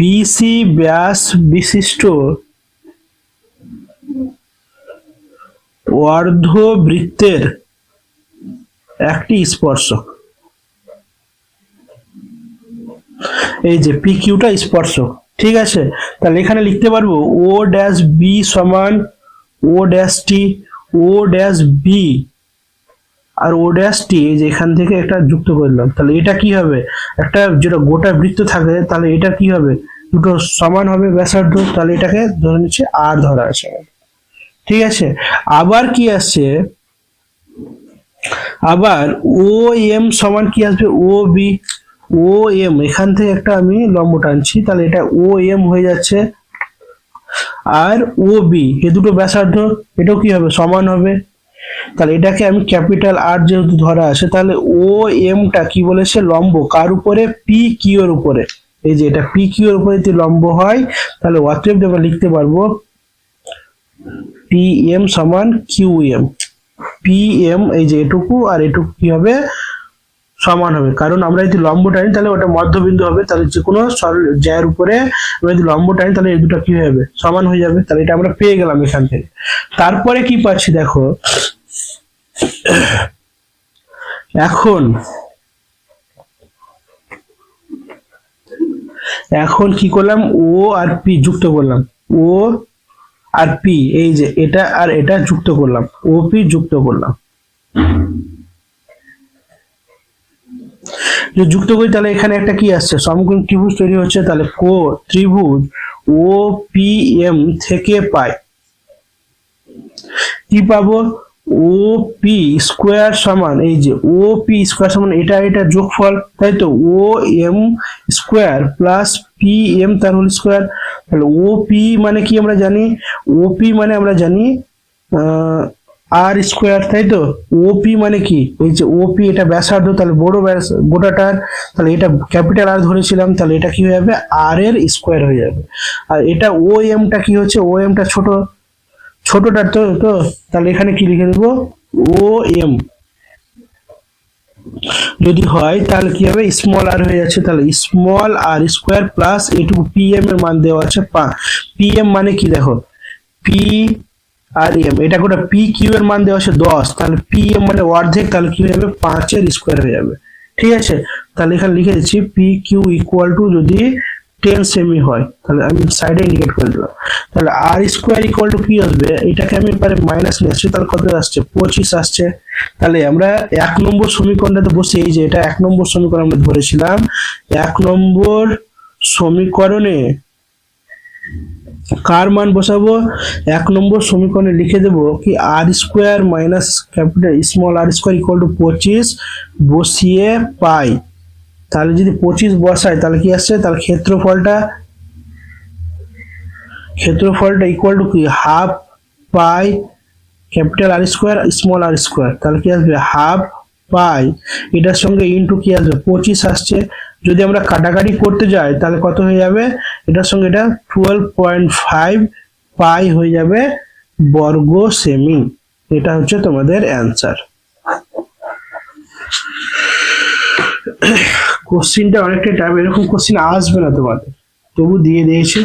বিসি ব্যাস বিশিষ্ট অর্ধবৃত্তের একটি স্পর্শক, এই যে পি কিউটা স্পর্শক, ঠিক আছে। তাহলে এখানে লিখতে পারবো ও ড্যাশ বি সমান ও ড্যাশ টি, ও ড্যাশ বি আর ও ড্যাশ টি, এই যে এখান থেকে একটা যুক্ত করলাম, তাহলে এটা কি হবে, একটা যেটা গোটা বৃত্ত থাকে, তাহলে এটা কি হবে, দুটো সমান হবে ব্যাসার্ধ, তাহলে এটাকে ধরে নিচ্ছে আর ধরা আছে, ঠিক আছে। আবার কি আসছে, আবার ও এম সমান কি আসবে, ও বি, ও এম এখান থেকে একটা আমি লম্ব টানছি, তাহলে এটা ও এম হয়ে যাচ্ছে, আর ও বি এ দুটো ব্যাসার্ধ, এটাও কি হবে সমান হবে, তাহলে এটাকে আমি ক্যাপিটাল আর যেহেতু ধরা আছে, তাহলে ও এমটা কি বলেছে, লম্ব কার উপরে, পি কিউ এর উপরে, এই যে এটা পি কিউ এর উপরে যদি লম্ব হয়, তাহলে অতএব আমরা লিখতে পারবো পি এম সমান কিউ এম, পি এম এই যে এটুকু আর এটুকু কি হবে সমান হবে, কারণ আমরা যদি লম্ব টানি তাহলে ওটা মধ্যবিন্দু হবে, তাহলে যে কোনো সরল জ্যার উপরে আমরা যদি লম্ব টানি তাহলে এই দুটো কি হয়ে যাবে, সমান হয়ে যাবে, তাহলে এটা আমরা পেয়ে গেলাম এখান থেকে। তারপরে কি পাচ্ছি দেখো, এখন কি করলাম, ও আর পি যুক্ত করলাম, ও আর পি এই যে এটা আর এটা যুক্ত করলাম, ও পি যুক্ত করলাম, যদি যুক্ত করি তাহলে এখানে একটা কি আসছে, সমকোণ ত্রিভুজ তৈরি হচ্ছে, তাহলে ত্রিভুজ ও পি এম থেকে পাই কি পাবো, ও পি স্কোয়ার সমান, এই যে ও পি স্কোয়ার সমান এটা এটা যোগফল, তাই তো, O M square plus P M তার হোল স্কোয়ার, তাহলে ও পি মানে কি আমরা জানি, ও পি মানে আমরা জানি আর স্কোয়ার, তাই তো, ওপি মানে কি, এই যে ওপি এটা ব্যাসার্ধ, তাহলে বড় ব্যাস গোটাটার, তাহলে এটা ক্যাপিটাল আর ধরেছিলাম, তাহলে এটা কি হয়ে যাবে আর এর স্কোয়ার হয়ে যাবে, আর এটা ও এমটা কি হচ্ছে, ও এমটা ছোটটার তো, তাহলে এখানে কি লিখে দেবো ও এম যদি হয় তাহলে কি হবে স্মল আর হয়ে যাচ্ছে, তাহলে স্মল আর স্কোয়ার প্লাস এটুকু পি এম এর মান দেওয়া আছে, পি এম মানে কি দেখো, পি আর এম, এটা গোটা পি কিউ এর মান দেওয়া আছে 10, তাহলে পি এম মানে অর্ধেক, তাহলে কি হয়ে যাবে 5 এর স্কোয়ার হয়ে যাবে, ঠিক আছে। তাহলে এখানে লিখে দিচ্ছি পি কিউ ইকুয়াল টু যদি 10 সেমি হয় তাহলে আমি সাইডে ইন্ডিকেট করে দিলাম। তাহলে আর স্কোয়ার ইকুয়াল টু কি আসবে, এটাকে আমি পরে মাইনাস নিয়ে আসছি, তাহলে কত আসছে 25 আসছে। তাহলে আমরা 1 নম্বর সমীকরণটাতে বসে, এই যে এটা 1 নম্বর সমীকরণ আমরা ধরেছিলাম, 1 নম্বর সমীকরণে কার মান বসাবো, 1 নম্বর সমীকরণে লিখে দেব কি R square minus capital small R square equal to 25 বসিয়ে পাই। তাহলে যদি 25 বসাই তাহলে কি আসছে, তাহলে ক্ষেত্রফলটা ইকুয়াল টু কি half pi capital R square small R square, তাহলে কি আসবে হাফ পাই, এটার সঙ্গে ইন্টু কি আসবে 25 আসছে। যদি আমরা কাটাকাটি করতে যাই তাহলে কত হয়ে যাবে, এটার সঙ্গে এটা 12.5 পাই হয়ে যাবে বর্গ সেমি। এটা হচ্ছে তোমাদের অ্যান্সার। কোশ্চিনটা অনেকটা টাইম, এরকম কোশ্চিন আসবে না তোমাদের, তবু দিয়ে দিয়েছে।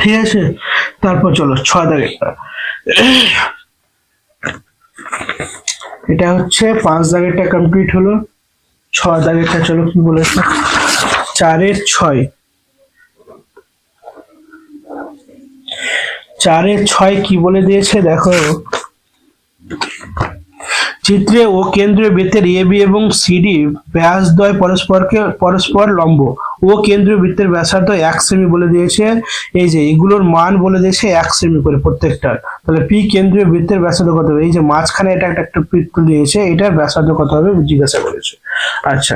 ঠিক আছে, তারপর চলো 6 দাগেরটা। এটা হচ্ছে 5 দাগেরটা কমপ্লিট হলো। 6 দাগেরটা চলো কি বলেছে, 4-এর 6। 4-এর 6 কি বলে দিয়েছে দেখো, চিত্রে ও কেন্দ্রীয় বৃত্তের এবি এবং সিডি ব্যাসদ্বয় পরস্পর লম্ব। ও কেন্দ্রীয় বৃত্তের ব্যাসার্ধ 1 সেমি বলে দিয়েছে। এই যে এগুলোর মান বলে দিয়েছে 1 সেমি করে প্রত্যেকটার। তাহলে পি কেন্দ্রীয় বৃত্তের ব্যাসার্ধ কত হবে, এই যে মাঝখানে এটা একটা বৃত্ত দিয়েছে, এটার ব্যাসার্ধ কত হবে জিজ্ঞাসা করেছে। আচ্ছা,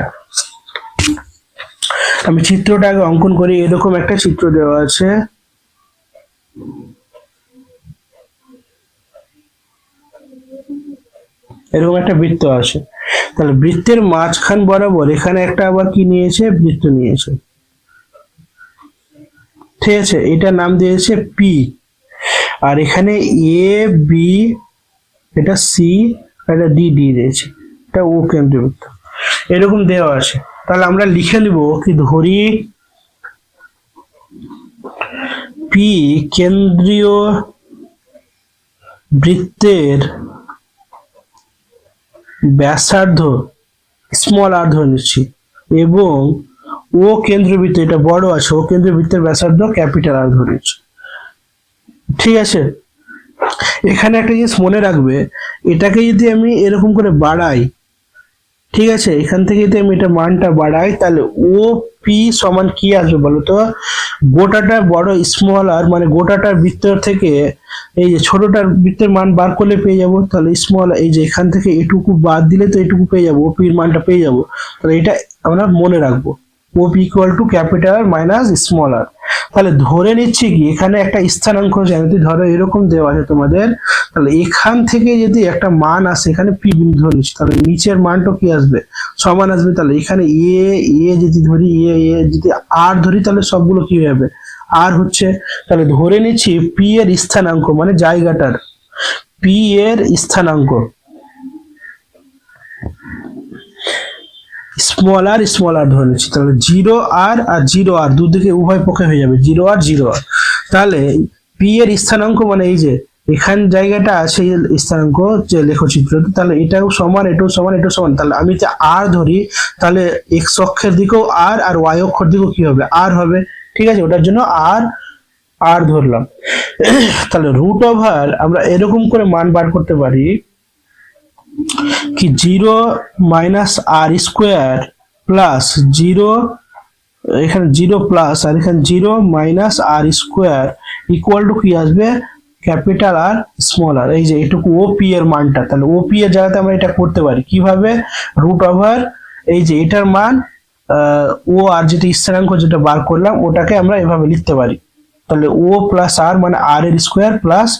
আমি চিত্রটা আগে অঙ্কন করি। এরকম একটা চিত্র দেওয়া আছে, এরকম একটা বৃত্ত আছে। তাহলে বৃত্তের মাঝখান বরাবর এখানে একটা আবার কি নিয়েছে, বৃত্ত নিয়েছে। ঠিক আছে, এটার নাম দিয়েছে পি, আর এখানে এ বি, এটা সি, এটা ডি দিয়েছে, এটা ও কেন্দ্রীয় বৃত্ত এরকম দেওয়া আছে। তাহলে আমরা লিখে নিব কি, ধরি পি কেন্দ্রীয় বৃত্তের ব্যাসার্ধ স্মল আর ধরে নিচ্ছি, এবং ও কেন্দ্রবৃত্ত এটা বড় আছে, ও কেন্দ্রবৃত্তের ব্যাসার্ধ ক্যাপিটাল আর ধরে নিচ্ছি। ঠিক আছে, এখানে একটা জিনিস মনে রাখবে, এটাকে যদি আমি এরকম করে বাড়াই, ঠিক আছে, এখান থেকে যদি আমি এটা মানটা বাড়াই তাহলে ও পি সমান কি আসবে বলতো, গোটাটা বড় স্মল আর মানে গোটাটার বৃত্তের থেকে এই যে ছোটটার বৃত্তের মান বার করলে পেয়ে যাব। তাহলে স্মল এই যে এখান থেকে এটুকু বাদ দিলে তো এটুকু পেয়ে যাবো, ও পির মানটা পেয়ে যাব। তাহলে এটা আমরা মনে রাখবো, O P equal to capital R minus small R. তাহলে ধরে নিচ্ছি কি এখানে একটা স্থানাঙ্ক জ্যামিতি ধরো এরকম দেওয়া আছে তোমাদের, তাহলে এখান থেকে যদি একটা মান আসে, এখানে পি বিন্দু ধরে নিচ্ছি, তাহলে নিচের মানটা কি আসবে, সমান আসবে। তাহলে এখানে এ যদি ধরি, এ যদি আর ধরি, তাহলে সবগুলো কি হবে আর হচ্ছে। তাহলে ধরে নিচ্ছি পি এর স্থানাঙ্ক মানে জায়গাটার, পি এর স্থানাঙ্ক স্মল আর ধরে নিচ্ছি। তাহলে 0r আর 0r দুদিকে উভয় পক্ষে হয়ে যাবে 0r 0r। তাহলে পি এর স্থানাঙ্ক মানে এই যে এখান জায়গাটা আছে স্থানাঙ্ক যে লেখচিত্রতে, তাহলে এটাও সমান, এটাও সমান, এটাও সমান। তাহলে আমি যে আর ধরি, তাহলে এক্স অক্ষের দিকেও আর ওয়াই অক্ষের দিকেও কি হবে আর হবে। ঠিক আছে, ওটার জন্য আর ধরলাম। তাহলে রুট ওভার আমরা এরকম করে মান বার করতে পারি কি 0 মাইনাস আর স্কোয়ার প্লাস 0, এখানে 0 প্লাস আর এখানে 0 মাইনাস আর স্কোয়ার ইকুয়াল টু কি আসবে, ক্যাপিটাল আর স্মল আর। এই যে এটুকু ও পি এর মানটা, তাহলে ও পি এর জায়গাতে আমরা এটা করতে পারি কিভাবে, রুট ওভার এই যে এটার মান ও আর যেটা স্থানাঙ্ক যেটা বার করলাম ওটাকে আমরা এভাবে লিখতে পারি। তাহলে ও প্লাস আর মানে আর এর স্কোয়ার প্লাস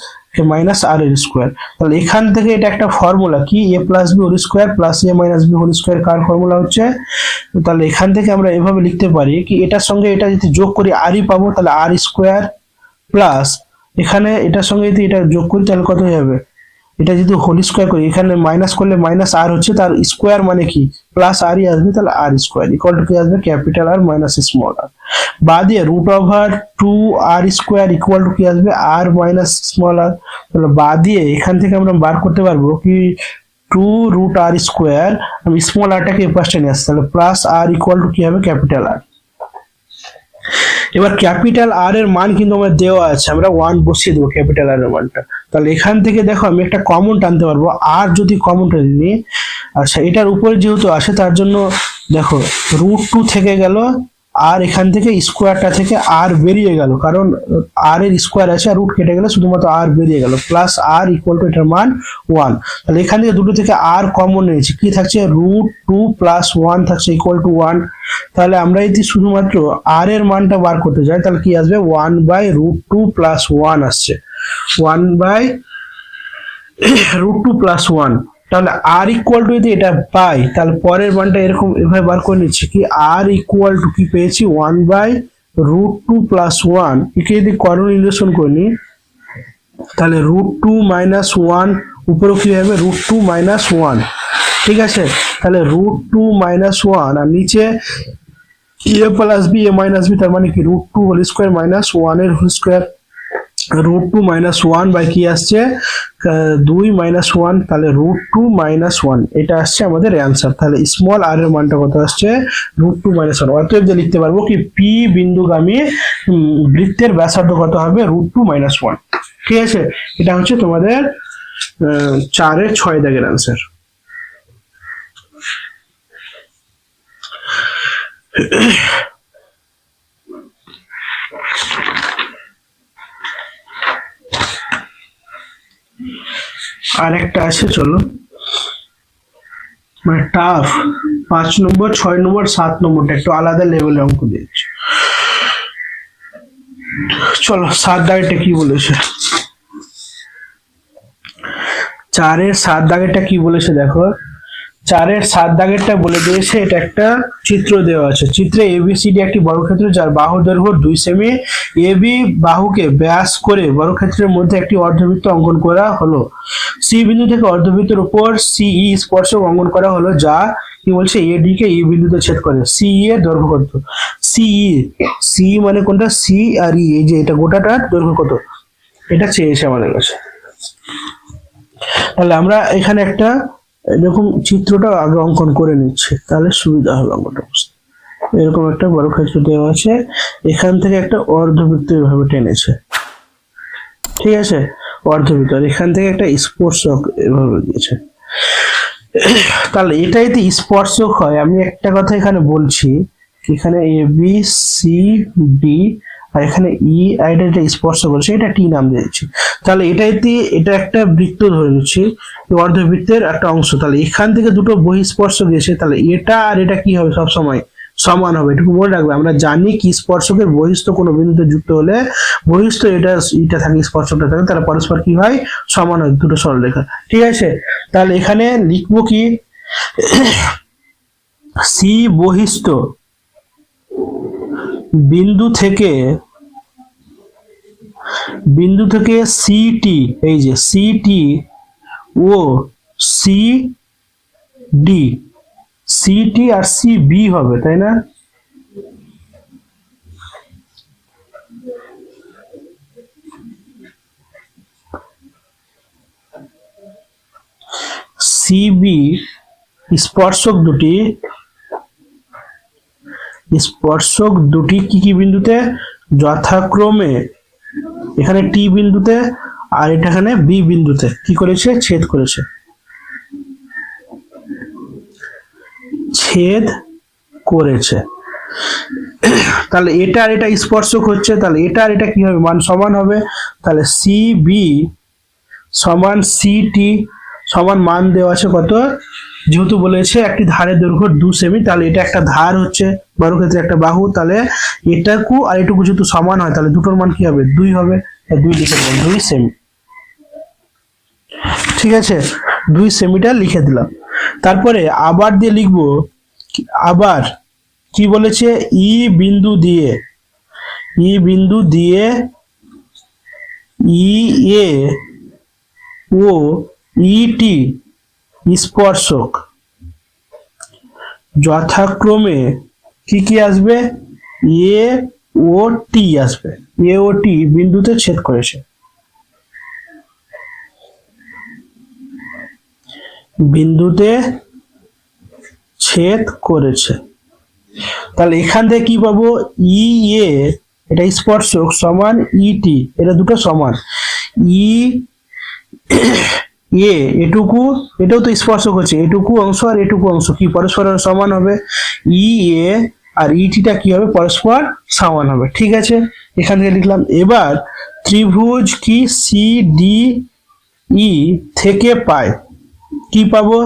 মাইনাস আর এর স্কোয়ার। তাহলে এখান থেকে এটা একটা ফর্মুলা কি, A plus B whole square plus A minus B whole square কার ফর্মুলা হচ্ছে। তাহলে এখান থেকে আমরা এভাবে লিখতে পারি কি, এটার সঙ্গে এটা যদি যোগ করি আরই পাবো, তাহলে আর স্কোয়ার প্লাস এখানে এটার সঙ্গে যদি এটা যোগ করি তাহলে কত হয়ে যাবে, এটা যদি হোল স্কোয়ার করি, এখানে মাইনাস করলে মাইনাস আর হচ্ছে, তার স্কোয়ার মানে কি প্লাস আরই আসবে, তাহলে আর স্কোয়ার ইকুয়াল টু কি আসবে, ক্যাপিটাল আর মাইনাস স্মল আর। বাদ দিয়ে √2r² ইকুয়াল টু কি আসবে r মাইনাস স্মল r। তাহলে বাদ দিয়ে এখান থেকে আমরা বার করতে পারবো কি 2√r², আমি স্মল rটাকে এই পাশে নিয়ে আসছি, তাহলে প্লাস r ইকুয়াল টু কি হবে ক্যাপিটাল R। এবার ক্যাপিটাল আর এর মান কিন্তু আমার দেওয়া আছে, আমরা 1 বসিয়ে দেবো ক্যাপিটাল আর এর মানটা। তাহলে এখান থেকে দেখো আমি একটা কমন টানতে পারবো, আর যদি কমন টানি নিই, আচ্ছা এটার উপরে যেহেতু আসে তার জন্য দেখো √2 থেকে গেল, আর এখান থেকে স্কোয়ারটা থেকে আর বেরিয়ে গেল, কারণ আর এর স্কোয়ার আছে আর রুট কেটে গেলে শুধুমাত্র আর বেরিয়ে গেল, প্লাস আর ইকুয়াল টু এটার মান 1। তাহলে এখান থেকে দুটো থেকে আর কমন নিয়েছি, কি থাকছে √2 প্লাস 1 থাকছে ইকুয়াল টু 1। তাহলে আমরা যদি শুধুমাত্র আর এর মানটা বার করতে যাই তাহলে কি আসবে 1/√2 প্লাস 1 আসছে, 1/√2 প্লাস 1। তাহলে আর ইকুয়াল টু যদি এটা পাই তাহলে পরের মানটা এরকম এভাবে বার করে নিচ্ছি কি আর ইকুয়াল টু কি পেয়েছি 1/√2 প্লাস 1। একে যদি করণ নির্দেশন করে নিই তাহলে √2 মাইনাস 1 উপরে কি হবে √2 মাইনাস 1, ঠিক আছে। তাহলে √2 মাইনাস 1 আর নিচে a plus b a minus b, তার মানে কি √2 হোল স্কয়ার মাইনাস 1 এর হোল স্কয়ার, √2 মাইনাস 1 বাই কি আসছে 2 মাইনাস 1, তাহলে √2 মাইনাস 1 এটা আসছে আমাদের অ্যান্সার। তাহলে স্মল আর এর মানটা কত আসছে √2 মাইনাস 1। অতএব যে লিখতে পারবো কি পি বিন্দুগামী বৃত্তের ব্যাসার্ধ কত হবে √2 মাইনাস 1, ঠিক আছে। এটা হচ্ছে তোমাদের 4-এর 6 দাগের অ্যান্সার। আর একটা আছে, চলো মানে টাফ 5 নম্বর 6 নম্বর 7 নম্বরটা একটু আলাদা লেভেলের অঙ্ক দিয়েছে। চলো 7 দাগেরটা কি বলেছে, 4-এর 7 দাগেরটা কি বলেছে দেখো। 4-এর 7 দাগেরটা বলে দিয়েছে, এটা একটা চিত্র দেওয়া আছে। চিত্রে এবিসিডি একটি বর্গক্ষেত্র যার বাহু দৈর্ঘ্য 2 সেমি, এবি বাহুকে ব্যাস করে বর্গক্ষেত্রের মধ্যে একটি অর্ধবৃত্ত অঙ্কন করা হলো। সি বিন্দু থেকে অর্ধবৃত্তের উপর সিই স্পর্শক অঙ্কন করা হলো, যা কি বলছে এডি কে ই বিন্দুতে ছেদ করে। সিই এর দৈর্ঘ্য কত? সি মানে কোনটা, সি আর ই, এই যে এটা গোটাটার দৈর্ঘ্য কত এটা চেয়েছে আমাদের কাছে। তাহলে আমরা এখানে একটা এরকম চিত্রটা আগে অঙ্কন করে নিচ্ছি, তাহলে সুবিধা হবে অঙ্কটা বুঝতে। এরকম একটা বর্গক্ষেত্র দেওয়া আছে, এখান থেকে একটা অর্ধবৃত্ত এভাবে টেনেছে, ঠিক আছে, অর্ধবৃত্ত, আর এখান থেকে একটা স্পর্শক এভাবে দিয়েছে। তাহলে এটা যদি স্পর্শক হয়, আমি একটা কথা এখানে বলছি, এখানে এ বি সি ডি আর এখানে ই আর এটা স্পর্শ করছে, এটা টি নাম দিয়েছি। তাহলে এটা একটা বৃত্ত ধরে নিচ্ছি, অর্ধবৃত্তের একটা অংশ। তাহলে এখান থেকে দুটো বহিঃস্পর্শ গেছে, তাহলে এটা আর এটা কি হবে সবসময় সমান হবে, এটুকু মনে রাখবে। আমরা জানি কি স্পর্শকের বহিস্থ কোনো বিন্দুতে যুক্ত হলে বহিস্থ এটা থাকে, স্পর্শকটা থাকে, তারা পরস্পর কি হয় সমান হয়, দুটো সরলরেখা, ঠিক আছে। তাহলে এখানে লিখবো কি সি বহিস্থ বিন্দু থেকে সিটি, এই যে সিটি ও সি ডি, সিটি আর সি বি হবে, তাই না? সিবি স্পর্শক দুটি কি কি বিন্দুতে, যথাক্রমে এখানে টি বিন্দুতে আর এটা এখানে বি বিন্দুতে কি করেছে, ছেদ করেছে, তাহলে এটা আর এটা স্পর্শক হচ্ছে, তাহলে এটা আর এটা কি হবে মান সমান হবে। তাহলে সি বি সমান সিটি সমান মান দেওয়া আছে কত, যেহেতু বলেছে একটি ধারের দৈর্ঘ্য 2 সেমি, তাহলে এটা একটা ধার হচ্ছে বর্গক্ষেত্রে একটা বাহু, তাহলে এটাকু আর এটুকু যেহেতু সমান হয় তাহলে দুটোর মান কি হবে 2 হবে, 2 লিখে দিলাম, 2 সেমি, ঠিক আছে, 2 সেমিটা লিখে দিলাম। তারপরে আবার দিয়ে লিখবো, আবার কি বলেছে ই বিন্দু দিয়ে ই এ ও ইটি স্পর্শক যথাক্রমে কি কি আসবে, এ ও টি আসবে, এ ও টি বিন্দুতে ছেদ করেছে, বিন্দুতে ছেদ করেছে। তাহলে এখান থেকে কি পাবো, ই এ এটা স্পর্শক সমান ইটি, এটা দুটো সমান, ই এ এটুকু, এটাও তো স্পর্শক হচ্ছে, এটুকু অংশ আর এটুকু অংশ কি পরস্পরের সমান হবে, ই এ আর ইটিটা কি হবে, পরস্পর সমান হবে। ঠিক আছে, এখান থেকে লিখলাম। এবার ত্রিভুজ কি সি ডি ই থেকে পায়, কি পাবো,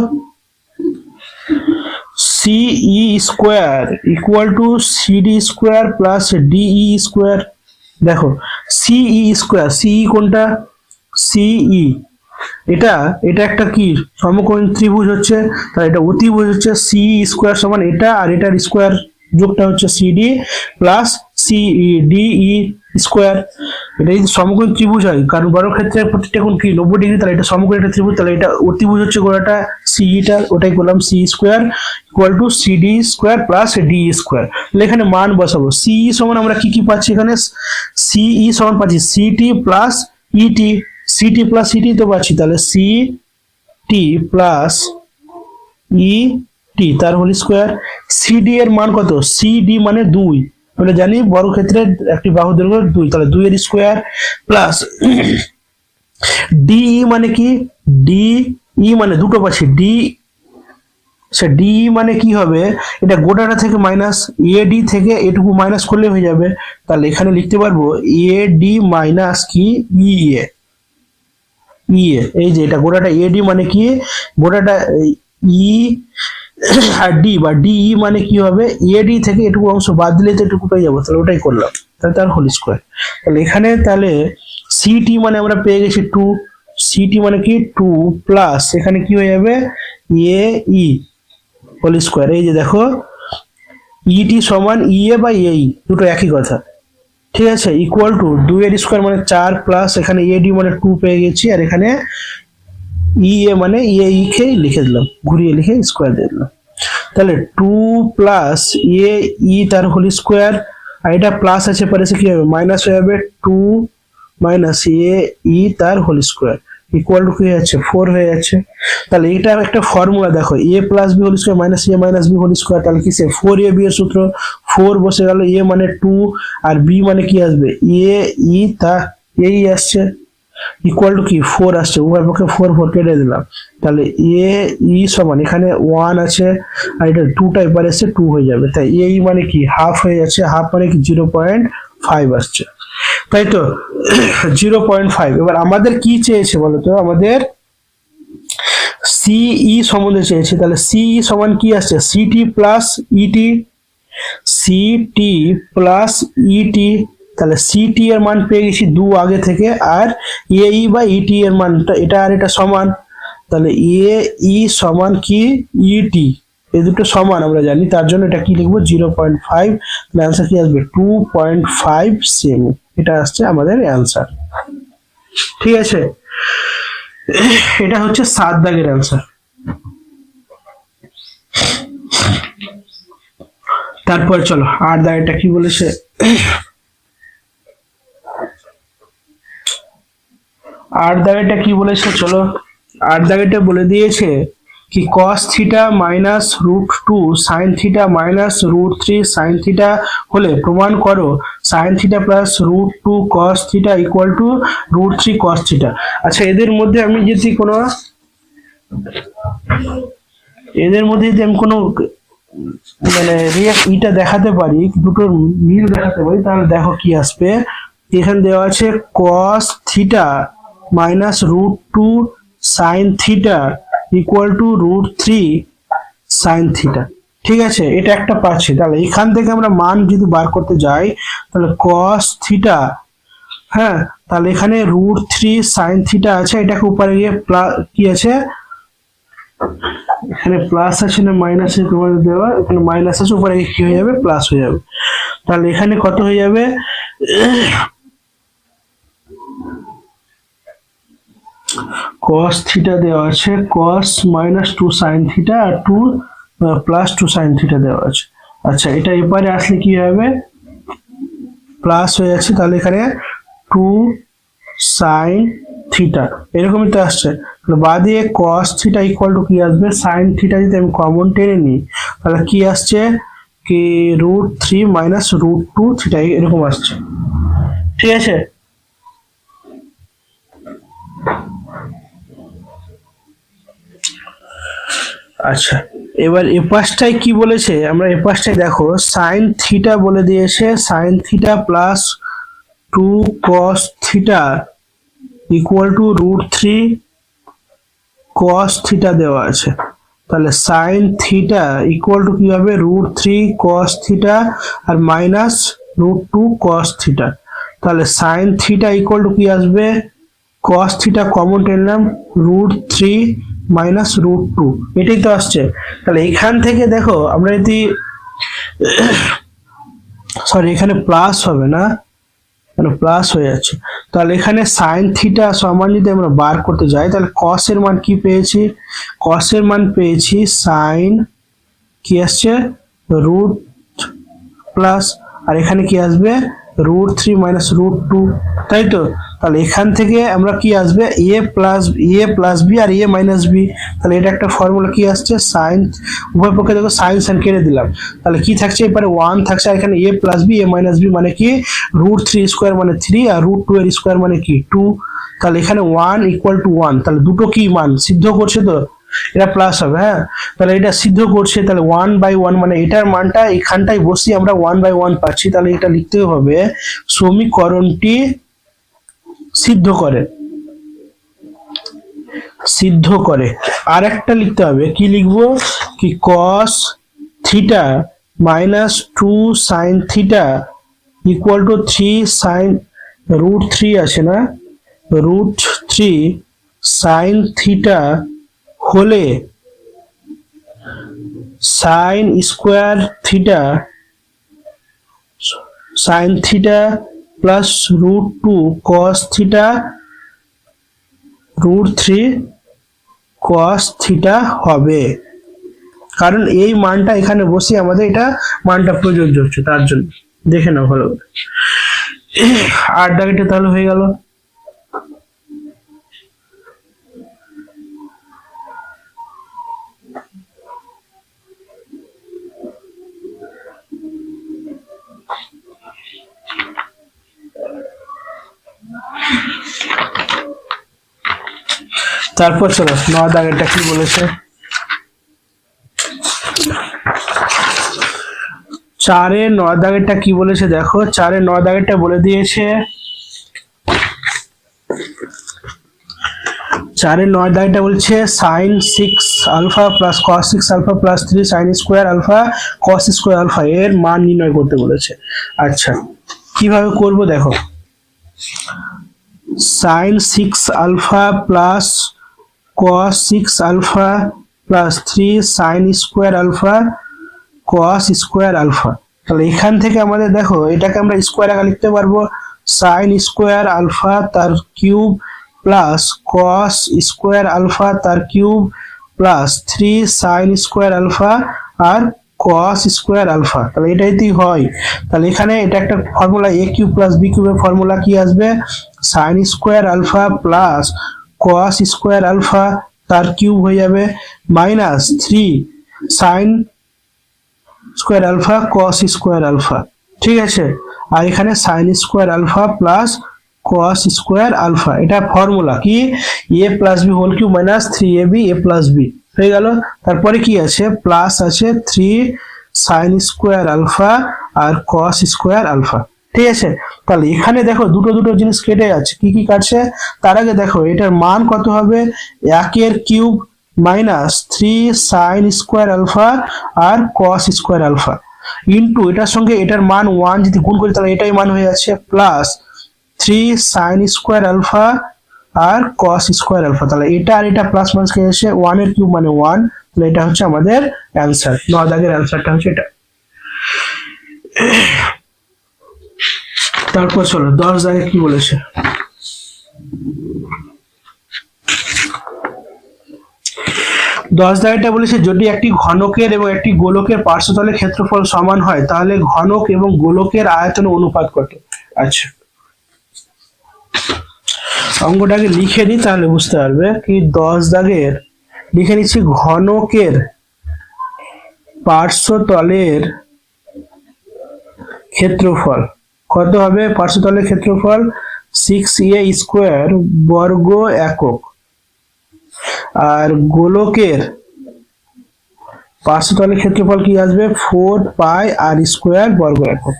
CE square equal to CD square plus DE square. দেখো সিই স্কোয়ার, সিই কোনটা, সিই এটা, এটা একটা কি সমকোণী ত্রিভুজ হচ্ছে, তাহলে এটা অতিভুজ হচ্ছে, সি স্কোয়ার সমান এটা আর এটার স্কোয়ার যোগটা হচ্ছে CD plus CE DE square. এটা যদি সমকোণী ত্রিভুজ হয়, কারণ বর্গক্ষেত্রের প্রতিটা কোণ কি 90 ডিগ্রি, তাহলে এটা সমকোণী একটা ত্রিভুজ, তাহলে এটা অতিভুজ হচ্ছে গোড়াটা সিইটা, ওটাই করলাম C square equal to CD square plus D square. তাহলে এখানে মান বসাবো, সিই সমান আমরা কি কি পাচ্ছি এখানে, সিই সমান পাচ্ছি সিটি প্লাস ইটি, সিটি প্লাস ইটি তো পাচ্ছি, তাহলে সি টি প্লাস ই টি তার হোল স্কোয়ার। সিডি এর মান কত, সিডি মানে 2, আমরা জানি বর্গক্ষেত্রের একটি বাহু দৈর্ঘ্য 2, তাহলে 2 এর স্কোয়ার প্লাস ডিই মানে কি, ডিই মানে দুটো পাচ্ছি, ডি সে ডি মানে কি হবে, এটা গোটাটা থেকে মাইনাস, এ ডি থেকে এটুকু মাইনাস করলে হয়ে যাবে, তাহলে এখানে লিখতে পারবো এ ডি মাইনাস কি ই এ, এই যে এটা গোটাটা এডি মানে কি, গোটাটা ই আর ডি বা ডিই মানে কি হবে, এডি থেকে এটুকু অংশ বাদ দিলে তো এটুকু পেয়ে যাবো, তাহলে ওটাই করলাম, তাহলে তার হোল স্কোয়ার। তাহলে এখানে তাহলে সিটি মানে আমরা পেয়ে গেছি 2, সিটি মানে কি 2 প্লাস এখানে কি হয়ে যাবে এ ই হোল স্কোয়ার। এই যে দেখো ইটি সমান ই এ বাই এই দুটো একই কথা, ঠিক আছে, ইকুয়াল টু 2 এর স্কোয়ার মানে 4 প্লাস এখানে এডি মানে 2 পেয়ে গেছি, আর এখানে ই এ মানে ই কে লিখে দিলাম, ঘুরিয়ে লিখে স্কোয়ার দিয়ে দিলাম। তাহলে 2 প্লাস এ ই তার হোল স্কোয়ার, আর এটা প্লাস আছে পরে কি হবে, মাইনাস হয়ে যাবে 2 মাইনাস এ ই তার হোল স্কোয়ার ইকুয়াল টু কি হয়ে যাচ্ছে 4 হয়ে যাচ্ছে। তাহলে এটা একটা ফর্মুলা দেখো, A plus B whole square minus A minus B whole square, তাহলে কিসে 4 এ বি এর সূত্র, 4 বসে গেল, এ মানে 2 আর বি মানে কি আসবে এ ই তা এই আসছে ইকুয়াল টু কি 4 আসছে, উভয় পক্ষে 4 4 কেটে দিলাম, তাহলে এ ই সমান এখানে 1 আছে আর এটা 2টা এবার এসে 2 হয়ে যাবে, তাই এ ই মানে কি হাফ হয়ে যাচ্ছে, হাফ মানে কি 0.5 আসছে, তাই তো 0.5। এবার আমাদের কি চেয়েছে বলতো, আমাদের সিই সম্বন্ধে চেয়েছে, তাহলে সিই সমান কি আসছে সিটি প্লাস ইটি, সিটি প্লাস ইটি, তাহলে সিটি এর মান পেয়ে গেছি 2 আগে থেকে, আর এই বা ইটি এর মানটা এটা আর এটা সমান, তাহলে এ ই সমান কি ইটি, এই দুটো সমান আমরা জানি, তার জন্য এটা কি লিখবো 0.5, তাহলে आंसर কি আসবে 2.5 সেমি, এটা আসছে আমাদের आंसर। ঠিক আছে, এটা হচ্ছে 7 দাগের आंसर। তারপর চলো 8 দাগেরটা কি বলেছে, 8 দাগেরটা কি বলেছে, চলো 8 দাগেরটা বলে দিয়েছে কি cos theta minus √2 sin theta minus √3 sin theta হলে প্রমাণ করো sin theta plus √2 cos theta equal to √3 cos theta. আচ্ছা এদের মধ্যে আমি যদি কোনো মানে এটা দেখাতে পারি, দুটোর মিল দেখাতে পারি, তাহলে দেখো কি আসবে, এখানে দেওয়া আছে cos theta minus √2 sin theta equal to √3 sin theta. ঠিক আছে, এটা একটা পাচ্ছি, তাহলে এখান থেকে আমরা মান যদি বার করতে যাই, তাহলে cos থিটা, হ্যাঁ তাহলে এখানে √3 sin থিটা আছে, এটাকে উপরে গিয়ে কি আছে, এখানে প্লাস আছে না মাইনাস আছে তোমাদের দেওয়া, এখানে মাইনাস আছে, উপরে কি হয়ে যাবে প্লাস হয়ে যাবে, তাহলে এখানে কত হয়ে যাবে cos থিটা দেওয়া আছে, cos মাইনাস 2 sin থিটা আর 2 প্লাস 2 sin থিটা দেওয়া আছে। আচ্ছা এটা এপারে আসলে কি হবে প্লাস হয়ে যাচ্ছে, তাহলে এখানে 2 sin থিটা এরকমই তো আসছে। তাহলে বাদ দিয়ে cos থিটা ইকুয়াল টু কি আসবে, sin থিটা যদি আমি কমন টেনে নিই তাহলে কি আসছে, কি √3 মাইনাস √2 থিটা এরকম আসছে। ঠিক আছে, আচ্ছা এবার এ পাশটায় কি বলেছে, আমরা এ পাশটায় দেখো sin থিটা বলে দিয়েছে, sin theta plus 2 cos theta equal to √3 cos theta দেওয়া আছে। তাহলে sin থিটা ইকুয়াল টু কি হবে, √3 cos থিটা আর মাইনাস √2 cos থিটা। তাহলে sin থিটা ইকুয়াল টু কি আসবে, cos থিটা কমন টেনলাম, √3 মাইনাস √2, এটাই তো আসছে। তাহলে এখান থেকে দেখো আমরা যদি সরি এখানে প্লাস হবে না, মানে প্লাস হয়ে যাচ্ছে, তাহলে এখানে sin থিটা সমান যদি আমরা বার করতে যাই তাহলে cos এর মান কি পেয়েছি, cos এর মান পেয়েছি sin কি আসছে রুট প্লাস, আর এখানে কি আসবে √3 মাইনাস √2, তাই তো। তাহলে এখান থেকে আমরা কি আসবে a প্লাস বি আর a মাইনাস বি, তাহলে এটা একটা ফর্মুলা কি আসছে sin, উভয় পক্ষে দেখো sin sin কেটে দিলাম, তাহলে কি থাকছে এবারে 1 থাকছে, আর এখানে a plus B a minus B মানে কি √3 স্কয়ার মানে 3 আর √2 এর স্কয়ার মানে কি 2, তাহলে এখানে 1 ইকুয়াল টু 1, তাহলে দুটো কি মান সিদ্ধ করছে, তো এটা প্লাস হবে। হ্যাঁ, তাহলে এটা সিদ্ধ করছে, তাহলে 1/1 মানে এটার মানটা এখানটাই বসিয়ে আমরা 1/1 পাচ্ছি, তাহলে এটা লিখতে হবে সমীকরণটি সিদ্ধ করে। আর একটা লিখতে হবে, কি লিখবো, কি cos theta minus 2 sin theta equal to 3 sin √3 আছে না, √3 sin থিটা হলে sin square theta sin theta plus √2 cos theta √3 cos theta হবে, কারণ এই মানটা এখানে বসে আমাদের এটা মানটা প্রযোজ্য হচ্ছে, তার জন্য দেখে নাও ভালো করে। 8 দাগেটা তাহলে হয়ে গেল। তারপর চলো 9 দাগেরটা কি বলেছে, 4 এর 9 দাগেরটা কি বলেছে দেখো, 4 এর 9 দাগেরটা বলে দিয়েছে, 4 এর 9 দাগেরটা বলছে sin 6 alpha plus cos 6 alpha plus 3 sin square alpha cos square alpha এর মান নির্ণয় করতে বলেছে। আচ্ছা কিভাবে করব দেখো, sin 6 alpha plus cos 6 alpha plus 3 sin square alpha cos square alpha, তাহলে এখান থেকে আমাদের দেখো এটাকে আমরা স্কয়ার আকারে লিখতে পারবো, sin স্কয়ার আলফা তার cube plus cos square alpha তার cube plus 3 sin square alpha আর cos স্কয়ার আলফা, তাহলে এটাইতেই হয়। তাহলে এখানে এটা একটা formula a cube plus b কিউবের ফর্মুলা কি আসবে, sin square alpha plus cos square alpha তার কিউব হয়ে যাবে minus 3 sin square alpha cos square alpha, ঠিক আছে। আর এখানে sin square alpha plus cos square alpha, এটা ফর্মুলা কি a plus b whole cube minus 3ab a plus b হয়ে গেল। তারপরে কি আছে, প্লাস আছে 3 sin স্কয়ার আলফা আর cos স্কয়ার আলফা, ঠিক আছে। তাহলে এখানে দেখো দুটো জিনিস কেটে যাচ্ছে, কি কি কাটছে, তার আগে দেখো এটার মান কত হবে, 1 এর cube minus 3 sin square alpha আর cos স্কয়ার আলফা ইনটু এটার সঙ্গে এটার মান 1 যদি গুণ করি তাহলে এটাই মান হয়ে যাচ্ছে প্লাস 3 sin স্কয়ার আলফা আর cos স্কয়ার আলফা, তাহলে এটা আর এটা প্লাস মাইনাস কে এসে 1 এর কিউব মানে 1, তাহলে এটা হচ্ছে আমাদের অ্যানসার, 9 দাগের অ্যানসারটা হচ্ছে এটা। তারপর চলো 10 দাগে কি বলেছে, 10 বলেছে যদি একটি ঘনকের এবং একটি গোলকের পার্শ্বতলের ক্ষেত্রফল সমান হয় তাহলে ঘনক এবং গোলকের আয়তন অনুপাত কত। আচ্ছা, অঙ্কটাকে লিখে নিই তাহলে বুঝতে পারবে। কি 10 লিখে নিচ্ছি, ঘনকের পার্শ্বতলের ক্ষেত্রফল কত হবে? পার্শ্বতলের ক্ষেত্রফল 6a² বর্গ একক, আর গোলকের পার্শ্বতলের ক্ষেত্রফল কি আসবে? 4πr² বর্গ একক।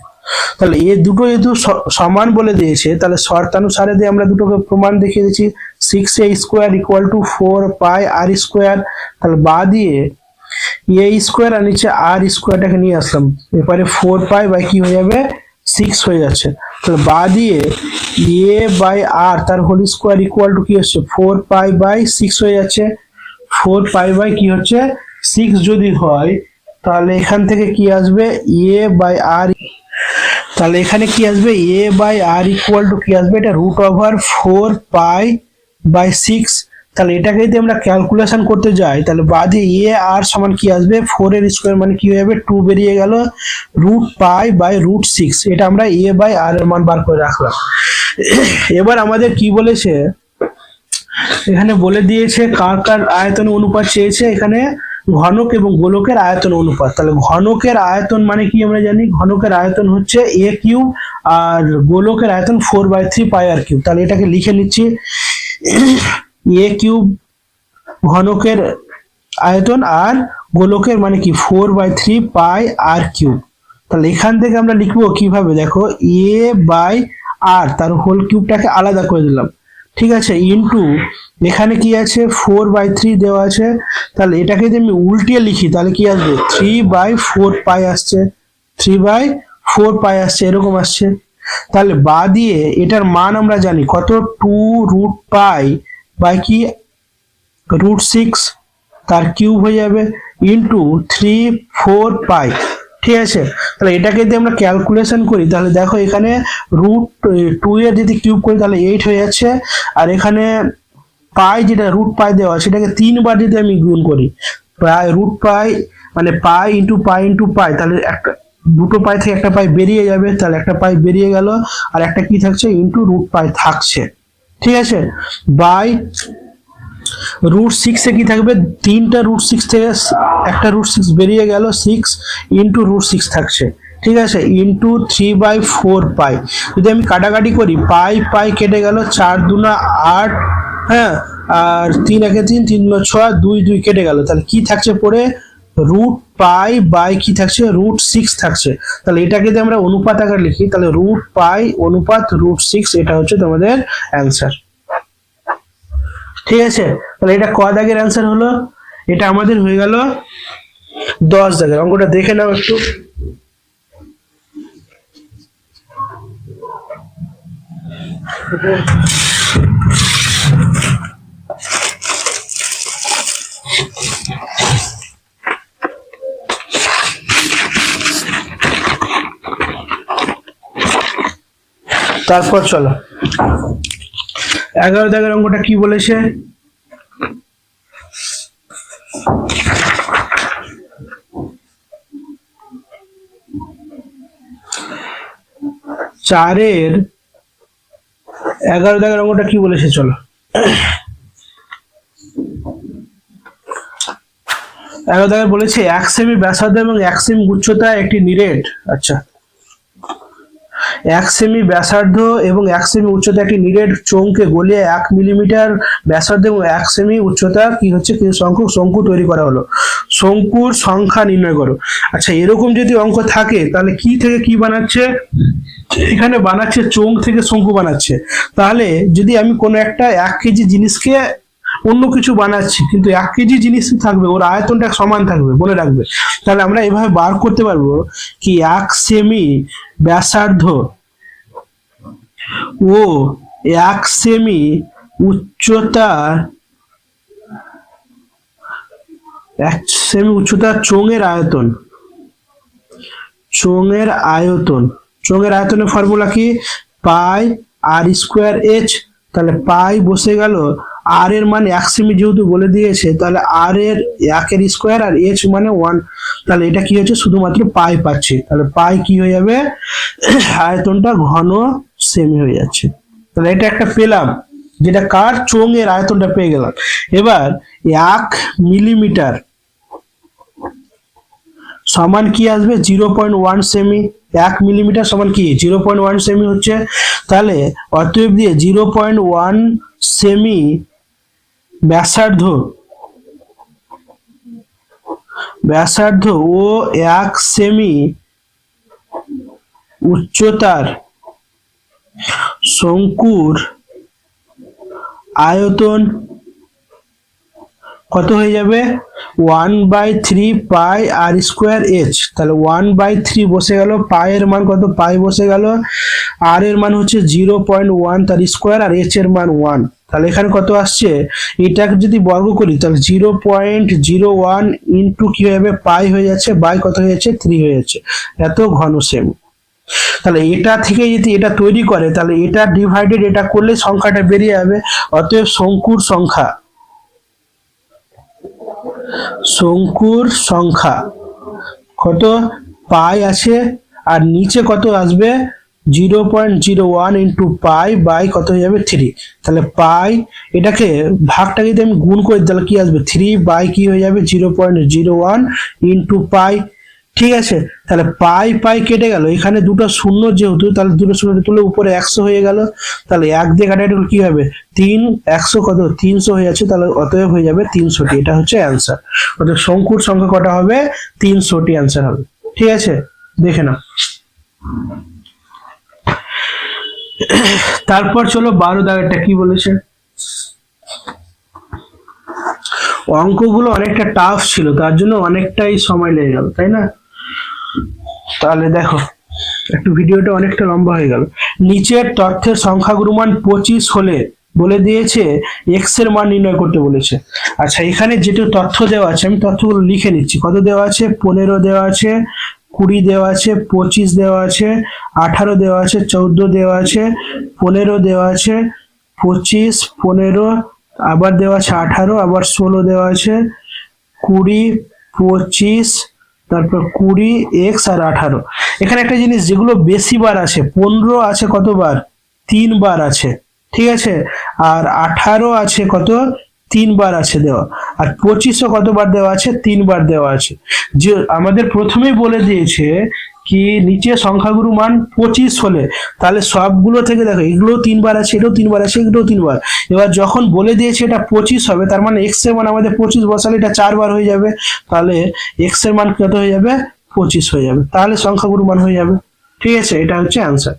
তাহলে এই দুটো যেহেতু সমান বলে দিয়েছে তাহলে শর্তানুসারে দিয়ে আমরা দুটোকে প্রমাণ দেখিয়ে দিচ্ছি। 6a² = 4πr², তাহলে বা দিয়ে a² আর নিচে r²টাকে নিয়ে আসলাম, এরপরে 4π বাই কি হয়ে যাবে? 6 হয়ে যাচ্ছে। তাহলে বা দিয়ে a/r তার হোল স্কোয়ার ইকুয়াল টু কি হচ্ছে? 4π/6 হয়ে যাচ্ছে। 4π কি হচ্ছে? 6 যদি হয় তাহলে এখান থেকে কি আসবে? a/r, তাহলে এখানে কি আসবে? a/r ইকুয়াল টু কি আসবে? এটা √4π/6। তাহলে এটাকে যদি আমরা ক্যালকুলেশন করতে যাই তাহলে বাদে আর সমান কি আসবে? 4 এর স্কোয়ার মানে কি হয়ে যাবে? 2 বেরিয়ে গেল, √π/6। এটা আমরা a/r এর মান বার করে রাখলাম। এবার আমাদের কি বলেছে, এখানে বলে দিয়েছে কার কার আয়তন অনুপাত চেয়েছে। এখানে ঘনক এবং গোলকের আয়তন অনুপাত। তাহলে ঘনকের আয়তন মানে কি আমরা জানি? ঘনকের আয়তন হচ্ছে a³ আর গোলকের আয়তন 4/3πr³। তাহলে এটাকে লিখে নিচ্ছি, a³ ঘনকের আয়তন আর গোলকের মানে কি 4/3πr³। তাহলে এখান থেকে আমরা লিখবো কিভাবে? দেখো, a/r তার হোল কিউবটাকে আলাদা করে দিলাম, ঠিক আছে, ইনটু এখানে কি আছে? 4/3 দেওয়া আছে। তাহলে এটাকে যদি আমি উল্টিয়ে লিখি তাহলে কি আসবে? 3/4π আসছে, 3/4π আসছে, এরকম আসছে। তাহলে বা দিয়ে এটার মান আমরা জানি কত? 2√π বাই কি √6 তার কিউব হয়ে যাবে, ইনটু 3/4π, ঠিক আছে। তাহলে এটাকে যদি আমরা ক্যালকুলেশন করি তাহলে দেখো এখানে √2 এর যদি কিউব করি তাহলে 8 হয়ে যাচ্ছে, আর এখানে পাই যেটা √π দেওয়া সেটাকে 3 বার যদি আমি গুণ করি, প্রায় √π মানে পাই ইন্টু পাই ইন্টু পাই, তাহলে একটা দুটো পাই থেকে একটা পাই বেরিয়ে যাবে, তাহলে একটা পাই বেরিয়ে গেল, আর একটা কি থাকছে? ইন্টু √π থাকছে, ঠিক আছে। বাই √6 এ কি থাকবে? তিনটা √6 থেকে একটা √6 বেরিয়ে গেল, 6 ইন্টু √6 থাকছে, ঠিক আছে, ইন্টু 3/4π। যদি আমি কাটাকাটি করি, পাই পাই কেটে গেল, 4 2 8, হ্যাঁ, আর 3 1 3, 3 2 6, 2 2 কেটে গেল, তাহলে কি থাকছে পরে? √π বাই কি থাকছে? √6 থাকছে। তাহলে এটাকে যদি আমরা অনুপাত আকারে লিখি তাহলে √π অনুপাত √6, এটা হচ্ছে তোমাদের অ্যান্সার, ঠিক আছে। তাহলে এটা ক দাগের অ্যান্সার হলো? এটা আমাদের হয়ে গেল 10 দাগের। অঙ্কটা দেখে নাও একটু। তারপর চলো 11 দাগের অঙ্কটা কি বলেছে? চারের 11 দাগের অঙ্কটা কি বলেছে? চলো 11 দাগের বলেছে 1 সেমি ব্যাসার্ধ এবং 1 সেমি উচ্চতা একটি নিরেট, আচ্ছা, 1 সেমি ব্যাসার্ধ এবং 1 সেমি উচ্চতা একটি নিরেট চোঙকে গলিয়ে 1 মিলিমিটার ব্যাসার্ধ এবং 1 সেমি উচ্চতা কি হচ্ছে কিছু সংখ্যক শঙ্কু তৈরি করা হলো, শঙ্কুর সংখ্যা নির্ণয় করো। আচ্ছা, এরকম যদি অঙ্ক থাকে তাহলে কি থেকে কি বানাচ্ছে? এখানে বানাচ্ছে চোঙ থেকে শঙ্কু বানাচ্ছে। তাহলে যদি আমি কোনো একটা 1 কেজি জিনিসকে অন্য কিছু বানাচ্ছি কিন্তু 1 কেজি জিনিস থাকবে, ওর আয়তনটা সমান থাকবে, মনে রাখবে। তাহলে আমরা এভাবে বার করতে পারবো কি 1 সেমি ব্যাসার্ধ ও 1 সেমি উচ্চতার, 1 সেমি উচ্চতার চোঙের আয়তন, চোঙের আয়তন, চোঙের আয়তনের ফর্মুলা কি? পাই r²h। তাহলে পাই বসে গেল আর এর মান 1 সেমি যেহেতু বলে দিয়েছে, তাহলে আর এর 1 এর স্কোয়ার আর এইচ মানে 1, তাহলে এটা কি হচ্ছে শুধুমাত্র পাই পাচ্ছি, তাহলে পাই কি হয়ে যাবে আয়তনটা ঘন সেমি হয়ে যাচ্ছে। তাহলে এটা একটা পেলাম, যেটা কার চোঙ এর আয়তনটা পেয়ে গেলাম। এবার 1 মিলিমিটার সমান কি আসবে 0.1 সেমি। 1 মিলিমিটার সমান কি 0.1 সেমি হচ্ছে, তাহলে অতএব দিয়ে 0.1 সেমি ব্যাসার্ধ ও 1 সেমি উচ্চতার শঙ্কুর আয়তন কত হয়ে যাবে 1/3 পাই আর স্কোয়ার এইচ। তাহলে 1/3 বসে গেল, পাই এর মান কত পাই বসে গেল, আর এর মান হচ্ছে 0.1 তার স্কোয়ার আর এইচ এর মান 1। তাহলে এখানে কত আসছে, এটাকে যদি বর্গ করি তাহলে 0.01 ইন্টু কি হয়ে যাবে পাই হয়ে যাচ্ছে, বাই কত হয়ে যাচ্ছে 3 হয়ে যাচ্ছে, এত ঘন সেমি। তাহলে এটা থেকে যদি এটা তৈরি করে তাহলে এটা ডিভাইডেড এটা করলে সংখ্যাটা বেরিয়ে যাবে। অতএব শঙ্কুর সংখ্যা কত পাই আছে, আর নিচে কত আসবে 0.01 ইন্টু পাই বাই কত হয়ে যাবে 3। তাহলে পাই এটাকে ভাগটা যদি আমি গুণ করি তাহলে কি আসবে 3 বাই কি হয়ে যাবে 0.01 ইন্টু পাই। ঠিক আছে, তাহলে পাই পাই কেটে গেল, এখানে দুটো শূন্য যেহেতু, তাহলে দুটো শূন্য তুলে উপরে 100 হয়ে গেল, তাহলে 1 দিয়ে কাটা কি হবে 3, 100 কত 300 হয়ে যাচ্ছে, তাহলে অতএব হয়ে যাবে 300টি। এটা হচ্ছে অ্যান্সার। অর্থাৎ শঙ্কুর সংখ্যা কটা হবে 300টি অ্যান্সার হবে। ঠিক আছে, দেখে নাও। তারপর চলো 12 দাগেরটা কি বলেছে। অঙ্কগুলো অনেকটা টাফ ছিল, তার জন্য অনেকটাই সময় লেগে গেল, তাই না? তাহলে দেখো একটু ভিডিওটা অনেকটা লম্বা হয়ে গেল। নিচের তথ্যের সংখ্যাগুরুমান 25 হলে বলে দিয়েছে এক্স এর মান নির্ণয় করতে বলেছে। আচ্ছা, এখানে যেটা তথ্য দেওয়া আছে আমি তথ্যগুলো লিখে নিচ্ছি। কত দেওয়া আছে 15 দেওয়া আছে, 20 দেওয়া আছে, 25 দেওয়া আছে, 18 দেওয়া আছে, 14 দেওয়া আছে, 15 দেওয়া আছে, 25, 15 আবার দেওয়া আছে 18, আবার 16 দেওয়া আছে, 20, 25, তারপর 20 এক্স আর 18। এখানে একটা জিনিস যেগুলো বেশি বার আছে, 15 আছে কতবার 3 বার আছে, ঠিক আছে, আর 18 আছে কত 3 বার আছে দেওয়া, আর 25ও কতবার দেওয়া আছে 3 বার দেওয়া আছে। যে আমাদের প্রথমেই বলে দিয়েছে কি নিচে সংখ্যাগুরু মান 25 হলে, তাহলে সবগুলো থেকে দেখো এগুলো 3 বার আছে, এটাও 3 বার আছে, এগুলোও 3 বার। এবার যখন বলে দিয়েছে এটা 25 হবে, তার মানে এক্স এর মান আমাদের 25 বসালে এটা 4 বার হয়ে যাবে, তাহলে এক্স এর মান কত হয়ে যাবে 25 হয়ে যাবে, তাহলে সংখ্যাগুরু মান হয়ে যাবে। ঠিক আছে, এটা হচ্ছে অ্যান্সার।